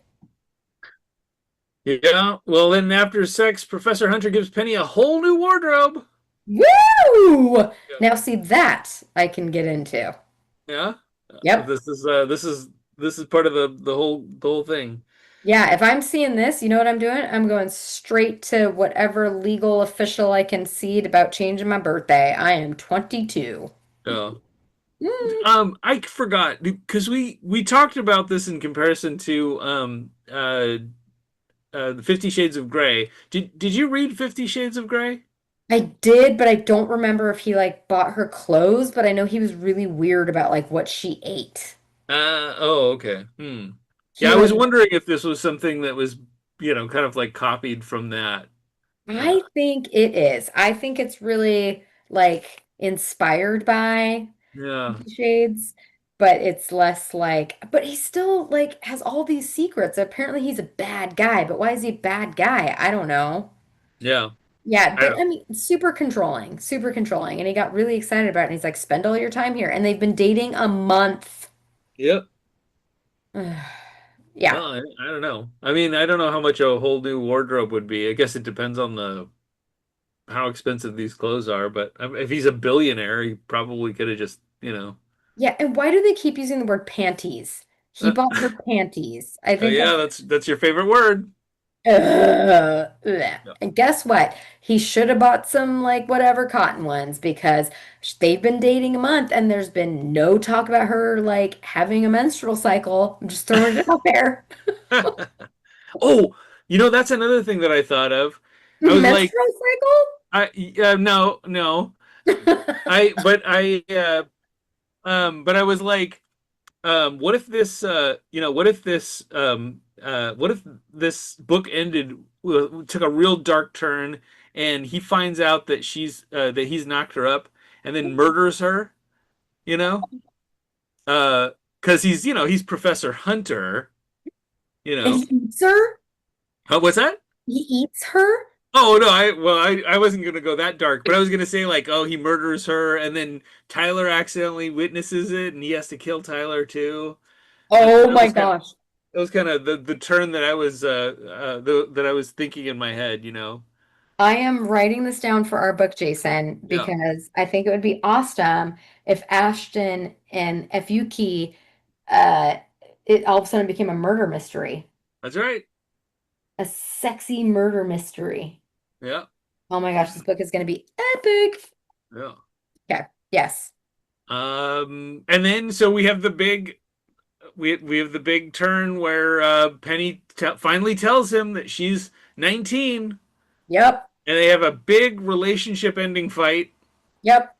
Yeah. Well, then after sex, Professor Hunter gives Penny a whole new wardrobe. Woo! Yeah. Now see that I can get into. Yeah. Yep. This is part of the whole thing. Yeah, if I'm seeing this, you know what I'm doing? I'm going straight to whatever legal official I can see about changing my birthday. I am 22. Yeah. Mm. I forgot because we talked about this in comparison to the 50 Shades of Grey. Did you read 50 Shades of Grey? I did, but I don't remember if he like bought her clothes, but I know he was really weird about like what she ate. Oh, okay. Yeah, He I like was wondering if this was something that was, kind of like copied from that. Uh, I think it is. I think it's really like inspired by yeah, Fifty Shades, but it's less like, but he still like has all these secrets. Apparently he's a bad guy, but why is he a bad guy? I don't know. yeah. Yeah, I don't. I mean, super controlling. And he got really excited about it. And he's like, spend all your time here. And they've been dating a month. Yep. Yeah. Well, I don't know. I mean, I don't know how much a whole new wardrobe would be. I guess it depends on the how expensive these clothes are. But if he's a billionaire, he probably could have just. Yeah. And why do they keep using the word panties? He bought her panties. I think Yeah, that's that's your favorite word. Ugh. Yeah. And guess what? He should have bought some like whatever cotton ones because they've been dating a month and there's been no talk about her like having a menstrual cycle. I'm just throwing it out there. Oh, that's another thing that I thought of. I was like, Menstrual no, no. But I was like, what if this book ended, took a real dark turn, and he finds out that he's knocked her up, and then murders her, you know, because he's Professor Hunter, you And know. he eats her? What's that? He eats her? Oh no, I wasn't gonna go that dark, but I was gonna say like, oh, he murders her, and then Tyler accidentally witnesses it, and he has to kill Tyler too. Oh That my was kind of gosh. that was kind of the turn that I was thinking in my head, I am writing this down for our book, Jason, Yeah, because I think it would be awesome if Ashton and Fuki, uh, it all of a sudden became a murder mystery, that's right. a sexy murder mystery. Yeah, Oh my gosh, this book is going to be epic. yeah. Okay, yes. And then so we have the big turn where Penny finally tells him that she's 19, Yep, and they have a big relationship ending fight. yep.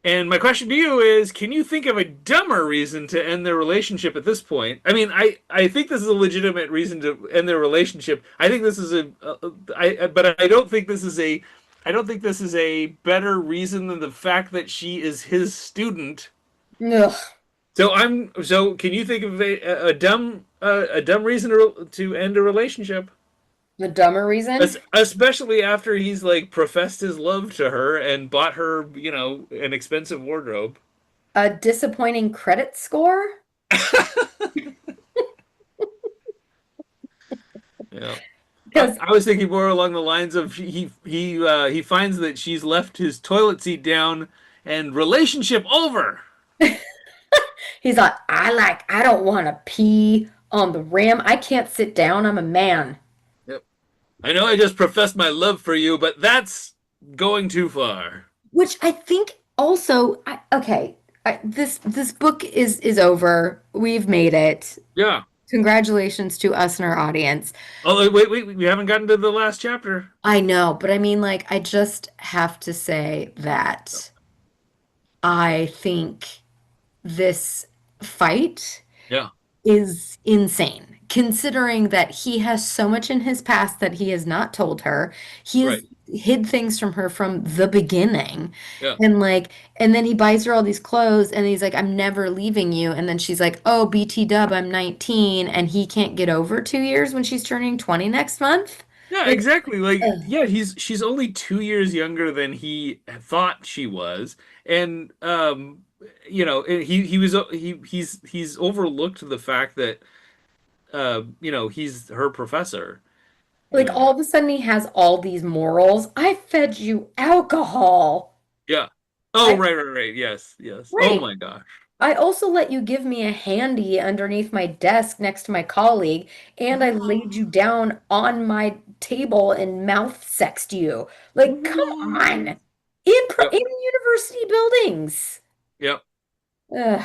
And my question to you is, can you think of a dumber reason to end their relationship at this point? I mean, I think this is a legitimate reason to end their relationship. I think this is but I don't think this is a better reason than the fact that she is his student. Ugh, So can you think of a dumb reason to end a relationship? the dumber reason? Especially after he's like professed his love to her and bought her, an expensive wardrobe. A disappointing credit score? Yeah. Because I was thinking more along the lines of he finds that she's left his toilet seat down and relationship over. he's like, I don't want to pee on the rim. I can't sit down. I'm a man. Yep. I know I just professed my love for you, but that's going too far. Which I think also, okay, this book is over. We've made it. Yeah. Congratulations to us and our audience. Oh, wait, we haven't gotten to the last chapter. I know, but I mean, like, I just have to say that I think this fight Yeah. is insane, considering that he has so much in his past that he has not told her. He has Right. hid things from her from the beginning. Yeah. And like, and then he buys her all these clothes and he's like, I'm never leaving you. And then she's like, oh, BT dub, I'm 19. And he can't get over 2 years when she's turning 20 next month. Yeah, Like, exactly. Like, ugh. yeah, she's only 2 years younger than he thought she was, and he's overlooked the fact that he's her professor. You Like know, all of a sudden he has all these morals. I fed you alcohol. yeah. Oh, I, right. Yes, yes. Oh right. my gosh. I also let you give me a handy underneath my desk next to my colleague, and I laid you down on my table and mouth sexed you. Like, come on. Yep. In university buildings. Yep. Ugh,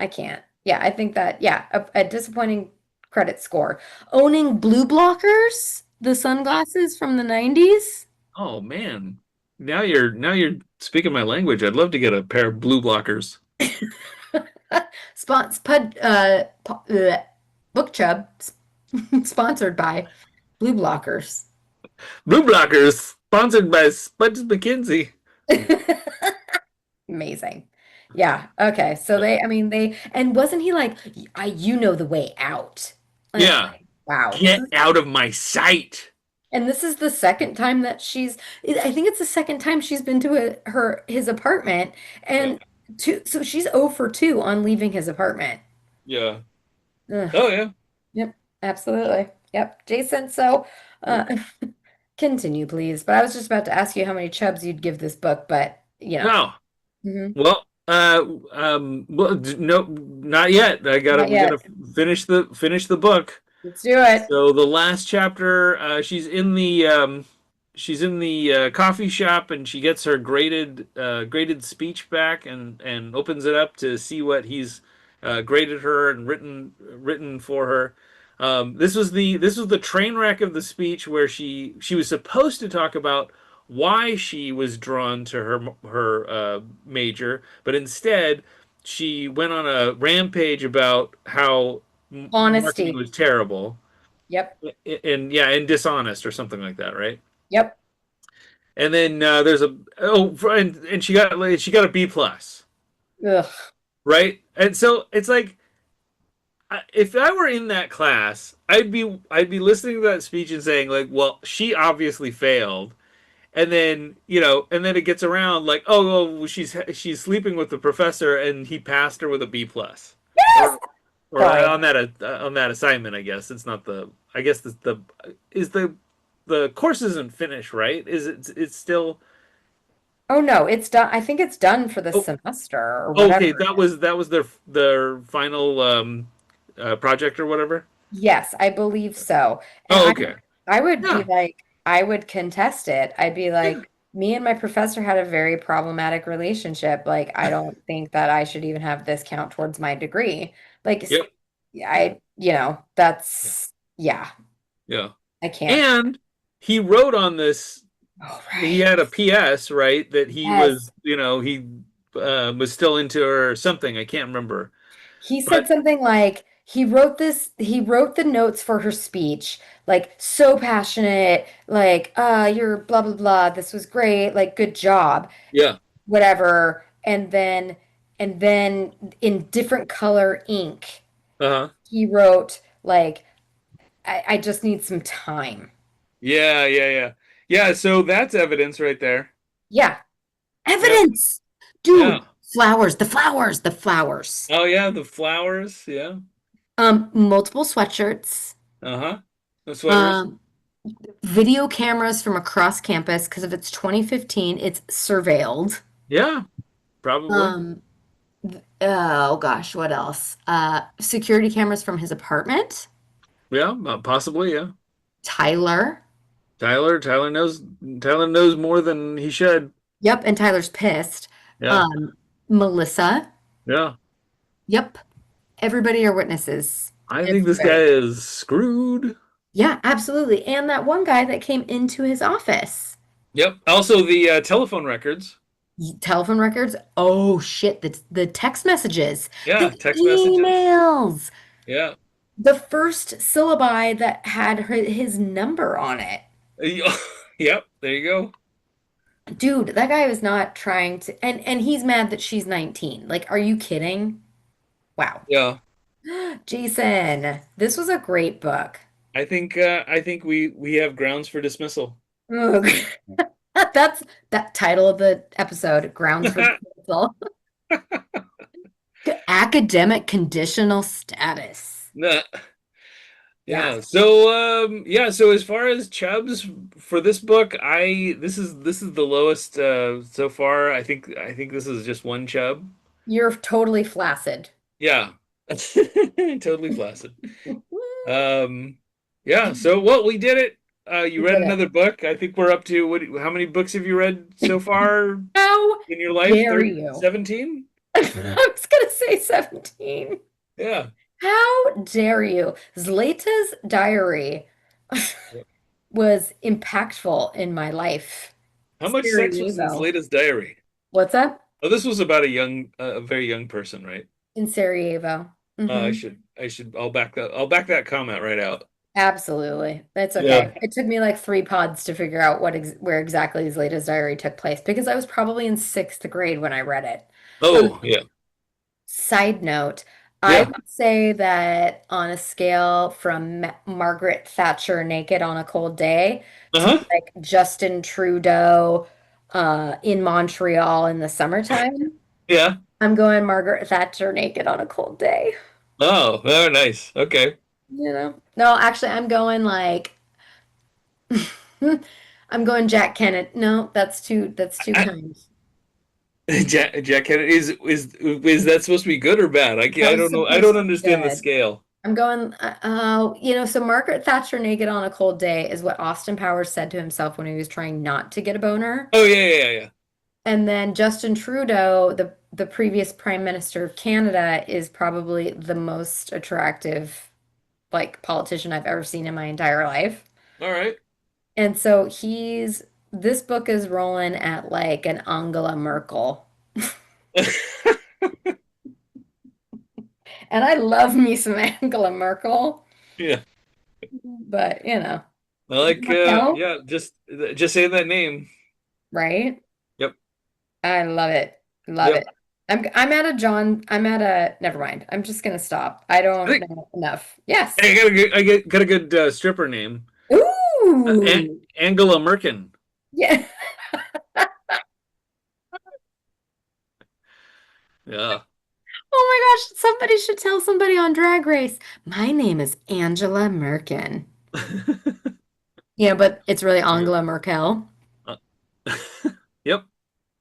I can't. Yeah, I think that, yeah, a disappointing credit score. Owning blue blockers, the sunglasses from the 90s. Oh man. Now you're speaking my language. I'd love to get a pair of blue blockers. Spons pud Book Chub sponsored by Blue Blockers. Blue blockers sponsored by Sponge McKinsey. Amazing. Yeah. Okay. So I mean, and wasn't he like, you know the way out? Like, Yeah. wow. Get out of my sight. And this is the second time that I think it's the second time she's been to his apartment, Yeah. and so she's 0 for 2 on leaving his apartment. Yeah. Ugh. Oh yeah. Yep, absolutely. Yep. Jason, so continue, please. But I was just about to ask you how many chubs you'd give this book, but No. mhm, Well, no, not yet. not We gotta yet. finish the book. Let's do it. So the last chapter, she's in the coffee shop, and she gets her graded speech back, and opens it up to see what he's graded her and written for her. This was the train wreck of the speech where she was supposed to talk about why she was drawn to her major, but instead she went on a rampage about how marketing Honesty. was terrible Yep. and yeah, and dishonest or something like that, right? Yep. And then there's a and she got a B plus, Ugh. right? And so it's like if I were in that class, I'd be listening to that speech and saying like, well, she obviously failed. And then and then it gets around like, oh, she's sleeping with the professor, and he passed her with a B plus, Yes. or Sorry. on that assignment. I guess it's not the. I guess the is the course isn't finished, right? Is it? It's still. Oh no, it's done. I think it's done for the Oh, semester or okay. whatever. That was their final project or whatever. Yes, I believe so. And Oh, okay. I would be Yeah. like, I would contest it. I'd be Yeah. like, me and my professor had a very problematic relationship. Like, I don't think that I should even have this count towards my degree. Like, Yep. that's, yeah, Yeah. I can't. And he wrote on this. Oh, He right. had a PS, right? That he Yes. was, he was still into her or something. I can't remember. He But said something like he wrote the notes for her speech, like so passionate, like, you're blah blah blah, this was great, like good job, yeah. whatever. And then in different color ink, Uh-huh. he wrote like, I just need some time. Yeah, yeah, yeah. Yeah, so that's evidence right there. Yeah. Yeah. Evidence. Dude, Yeah. flowers, the flowers, the flowers. Oh yeah, the flowers, yeah. Multiple sweatshirts. Uh-huh. The sweaters. Um, Video cameras from across campus because if it's 2015, it's surveilled. Yeah, probably. Um, oh gosh, what else? Security cameras from his apartment. Yeah, possibly, yeah. Tyler. Tyler knows more than he should. Yep, and Tyler's pissed. Yeah. Um, Melissa. Yeah. Yep, everybody are witnesses. I think this guy Everybody. is screwed. Yeah, absolutely. And that one guy that came into his office. Yep. Also the telephone records. Telephone records. Oh shit, the text messages, Yeah, the text messages. emails. Yeah. The first syllabi that had his number on it. Yep, there you go. Dude, that guy was not trying to, and he's mad that she's 19. Like, are you kidding? Wow. Yeah. Jason, this was a great book. I think we have grounds for dismissal. Ugh. That's that title of the episode, Grounds for Dismissal. Academic conditional status. Nah. Yeah. Yeah. So so as far as Chubbs for this book, I this is the lowest so far. I think this is just one Chubb. You're totally flaccid. Yeah. Totally flaccid. Um yeah, so well we did it. You You read did it. another book. I think we're up to how many books have you read so far How in your life? dare you? 17? I was gonna say 17. Yeah. How dare you? Zlata's diary was impactful in my life. How much sex was in Sarajevo. Zlata's diary? What's up? Oh, this was about a very young person, right? In Sarajevo. Hmm. I'll back that comment right out. Absolutely. That's Yeah. okay. It took me like three pods to figure out where exactly Zlata's diary took place because I was probably in sixth grade when I read it. Um, Oh, yeah. Side note, I Yeah. would say that on a scale from Margaret Thatcher naked on a cold day to Uh-huh. like Justin Trudeau in Montreal in the summertime, Yeah. I'm going Margaret Thatcher naked on a cold day. Oh, very nice. Okay. You know? No, actually, I'm going like I'm going Jack Kennedy. No, that's too I, kind. Jack Kennedy is that supposed to be good or bad? That I was don't know. I supposed don't to be understand the good. scale. I'm going, so Margaret Thatcher naked on a cold day is what Austin Powers said to himself when he was trying not to get a boner. Oh yeah, yeah, yeah. And then Justin Trudeau, the previous Prime Minister of Canada, is probably the most attractive like politician I've ever seen in my entire life. All right. And so this book is rolling at like an Angela Merkel. And I love me some Angela Merkel, Yeah. but I like Merkel, yeah, just saying that name. right? Yep. I love it. Love Yep. it. I'm at a never mind. I'm just gonna stop. I I don't think know enough. Yes. got a good stripper name. Ooh. Angela Merkin. Yeah. Yeah. Oh my gosh, somebody should tell somebody on Drag Race. My name is Angela Merkin. But it's really Yeah. Angela Merkel. Uh, yep.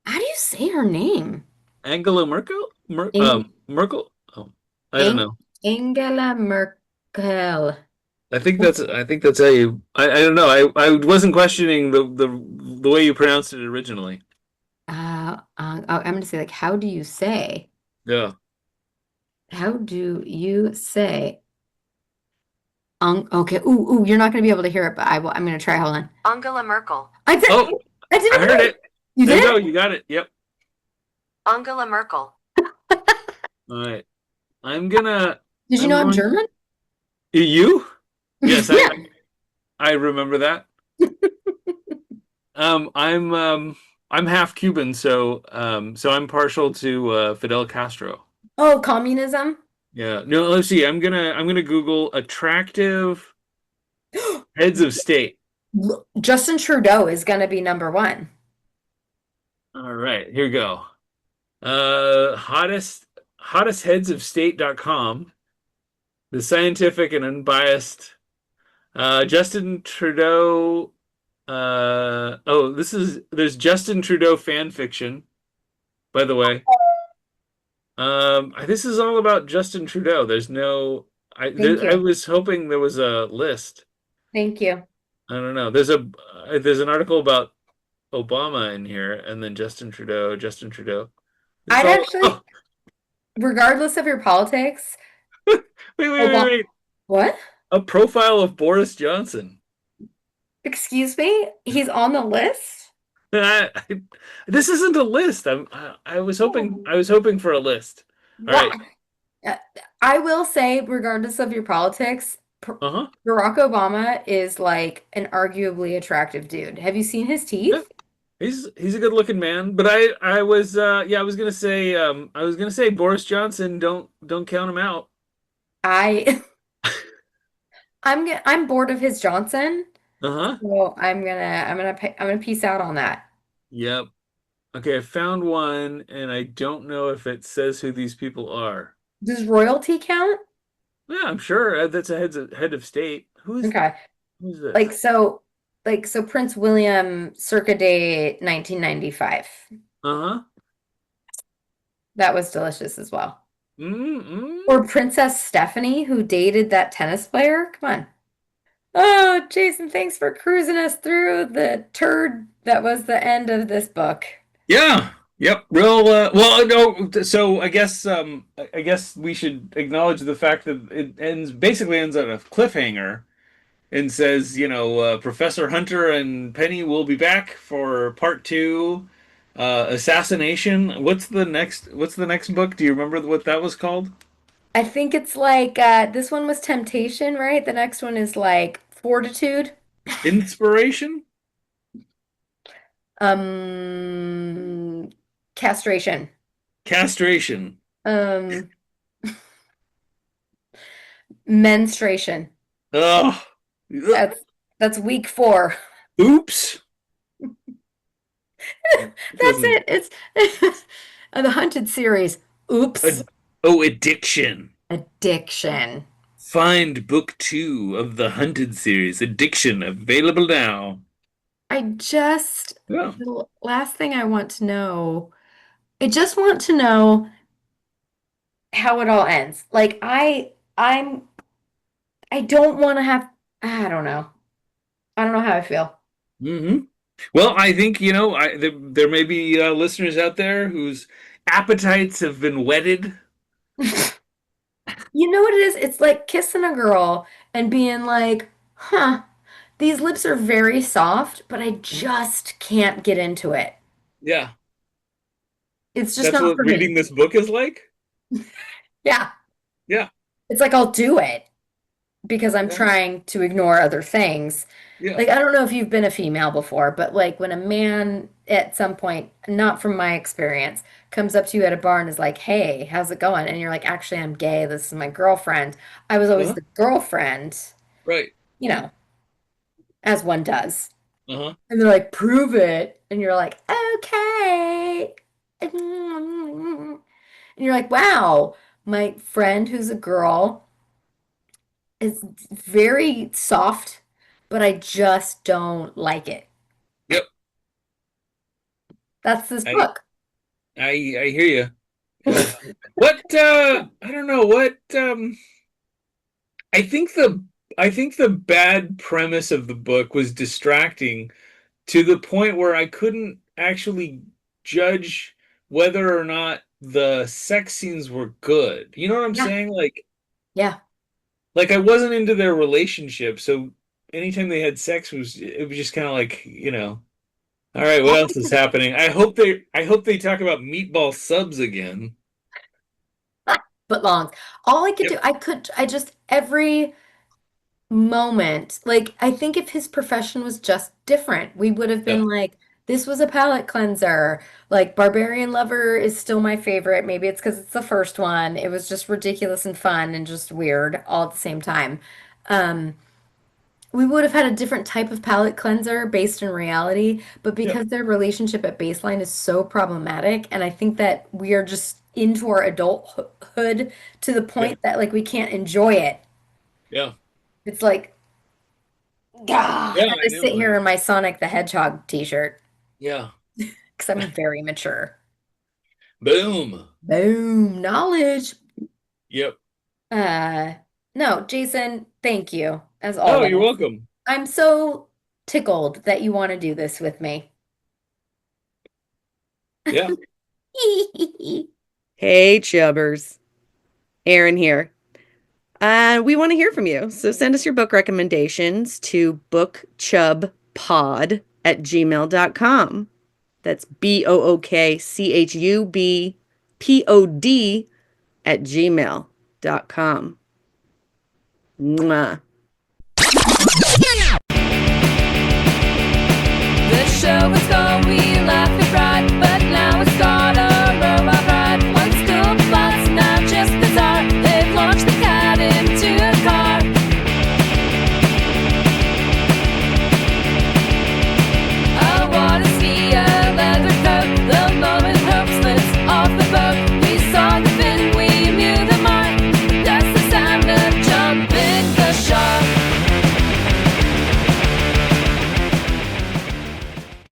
How do you say her name? Angela Merkel? Ang Merkel? Oh, I don't Ang know. Angela Merkel. I think that's how you I don't know. I wasn't questioning the way you pronounced it originally. I'm gonna say like, how do you say? Yeah. How do you say? Okay. Ooh, you're not gonna be able to hear it, but I will. I'm gonna try. Hold on. Angela Merkel. Oh, I did I heard it. it. You There you go. did? You got it. Yep. Angela Merkel. All right. I'm gonna Did you I'm know I'm going German? you? Yes, Yeah. I remember that. Um, I'm um I'm half Cuban, so I'm partial to Fidel Castro. Oh, communism. Yeah. No, let's see. I'm gonna Google attractive heads of state. Justin Trudeau is gonna be number one. All right, here we go. Hottest heads of state.com, the scientific and unbiased Justin Trudeau there's Justin Trudeau fan fiction, by the way. This is all about Justin Trudeau. There's no Thank I you. was hoping there was a list. Thank you. I don't know. There's an article about Obama in here, and then Justin Trudeau. This is I'd all. actually, Oh, regardless of your politics, wait, Obama, wait. what? A profile of Boris Johnson. Excuse me? He's on the list? I, I- this isn't a list. I was hoping for a list. All What? right. Uh, I will say, regardless of your politics, Uh-huh. Barack Obama is like an arguably attractive dude. Have you seen his Yeah. teeth? He's a good looking man, but I was yeah, I was gonna say Boris Johnson, don't count him out. I I'm bored of his Johnson, Uh-huh. so I'm gonna peace out on that. Yep. Okay, I found one and I don't know if it says who these people are. Does royalty count? Yeah, I'm sure that's a head of state. Okay. Who's Like this? so so Prince William circa day 1995. Uh-huh. That was delicious as well. Mm-mm. Or Princess Stephanie, who dated that tennis player. Come on. Oh, Jason, thanks for cruising us through the turd that was the end of this book. Yeah. Yep. Real well no so I guess we should acknowledge the fact that it basically ends on a cliffhanger and says, Professor Hunter and Penny will be back for part two, assassination. What's the next book? Do you remember what that was called? I think it's like this one was Temptation, right? The next one is like Fortitude. Inspiration? Um, Castration. Castration. Um, Menstruation. Oh. That's week 4. Oops. That's it. It's the Hunted series. Oops. Ad- oh, addiction. Addiction. Find book two of the Hunted series, Addiction, available now. Yeah. The last thing I want to know, I just want to know how it all ends. Like I'm I don't want to have, I don't know. I don't know how I feel. Hmm. Well, I think, there may be listeners out there whose appetites have been whetted. You know what it is? It's like kissing a girl and being like, huh, these lips are very soft, but I just can't get into it. Yeah, It's just that's not what for me. reading this book is like. Yeah. Yeah, It's like I'll do it because I'm yeah, trying to ignore other things. yeah, Like, I don't know if you've been a female before, but like when a man at some point, not from my experience, comes up to you at a bar and is like, hey, how's it going? And you're like, actually, I'm gay. This is my girlfriend. I was always uh-huh, the girlfriend, right, you know, as one does. uh-huh, And they're like, prove it. And you're like, okay. And you're like, wow, my friend who's a girl is very soft, but I just don't like it. yep. That's this I book. I hear you. Yeah. What I don't know what I think the bad premise of the book was distracting to the point where I couldn't actually judge whether or not the sex scenes were good. You know what I'm Yeah. saying? Yeah. Like I wasn't into their relationship, so anytime they had sex it was just kind of like, all right, what else is happening? I hope they talk about meatball subs again. Footlongs. All I could Yep. do, I just, every moment, like, I think if his profession was just different, we would have Yeah. been like, this was a palate cleanser. Like, Barbarian Lover is still my favorite. Maybe it's because it's the first one. It was just ridiculous and fun and just weird all at the same time. Um, we would have had a different type of palate cleanser based in reality, but Yeah. because their relationship at baseline is so problematic, and I think that we are just into our adulthood to the Yeah. point that like we can't enjoy it. Yeah. It's like, Yeah, ah, I I just sit know. here in my Sonic the Hedgehog t-shirt Yeah. because I'm very mature. Boom. Boom, knowledge. Yep. Uh, no, Jason, thank you as Oh, you're always. welcome. I'm so tickled that you want to do this with me. Yeah. Hey, Chubbers. Aaron here. We want to hear from you. So send us your book recommendations to bookchubpod@gmail.com. That's bookchubpod@gmail.com. Mwah. The show was going, we laughed and cried, but now it's started.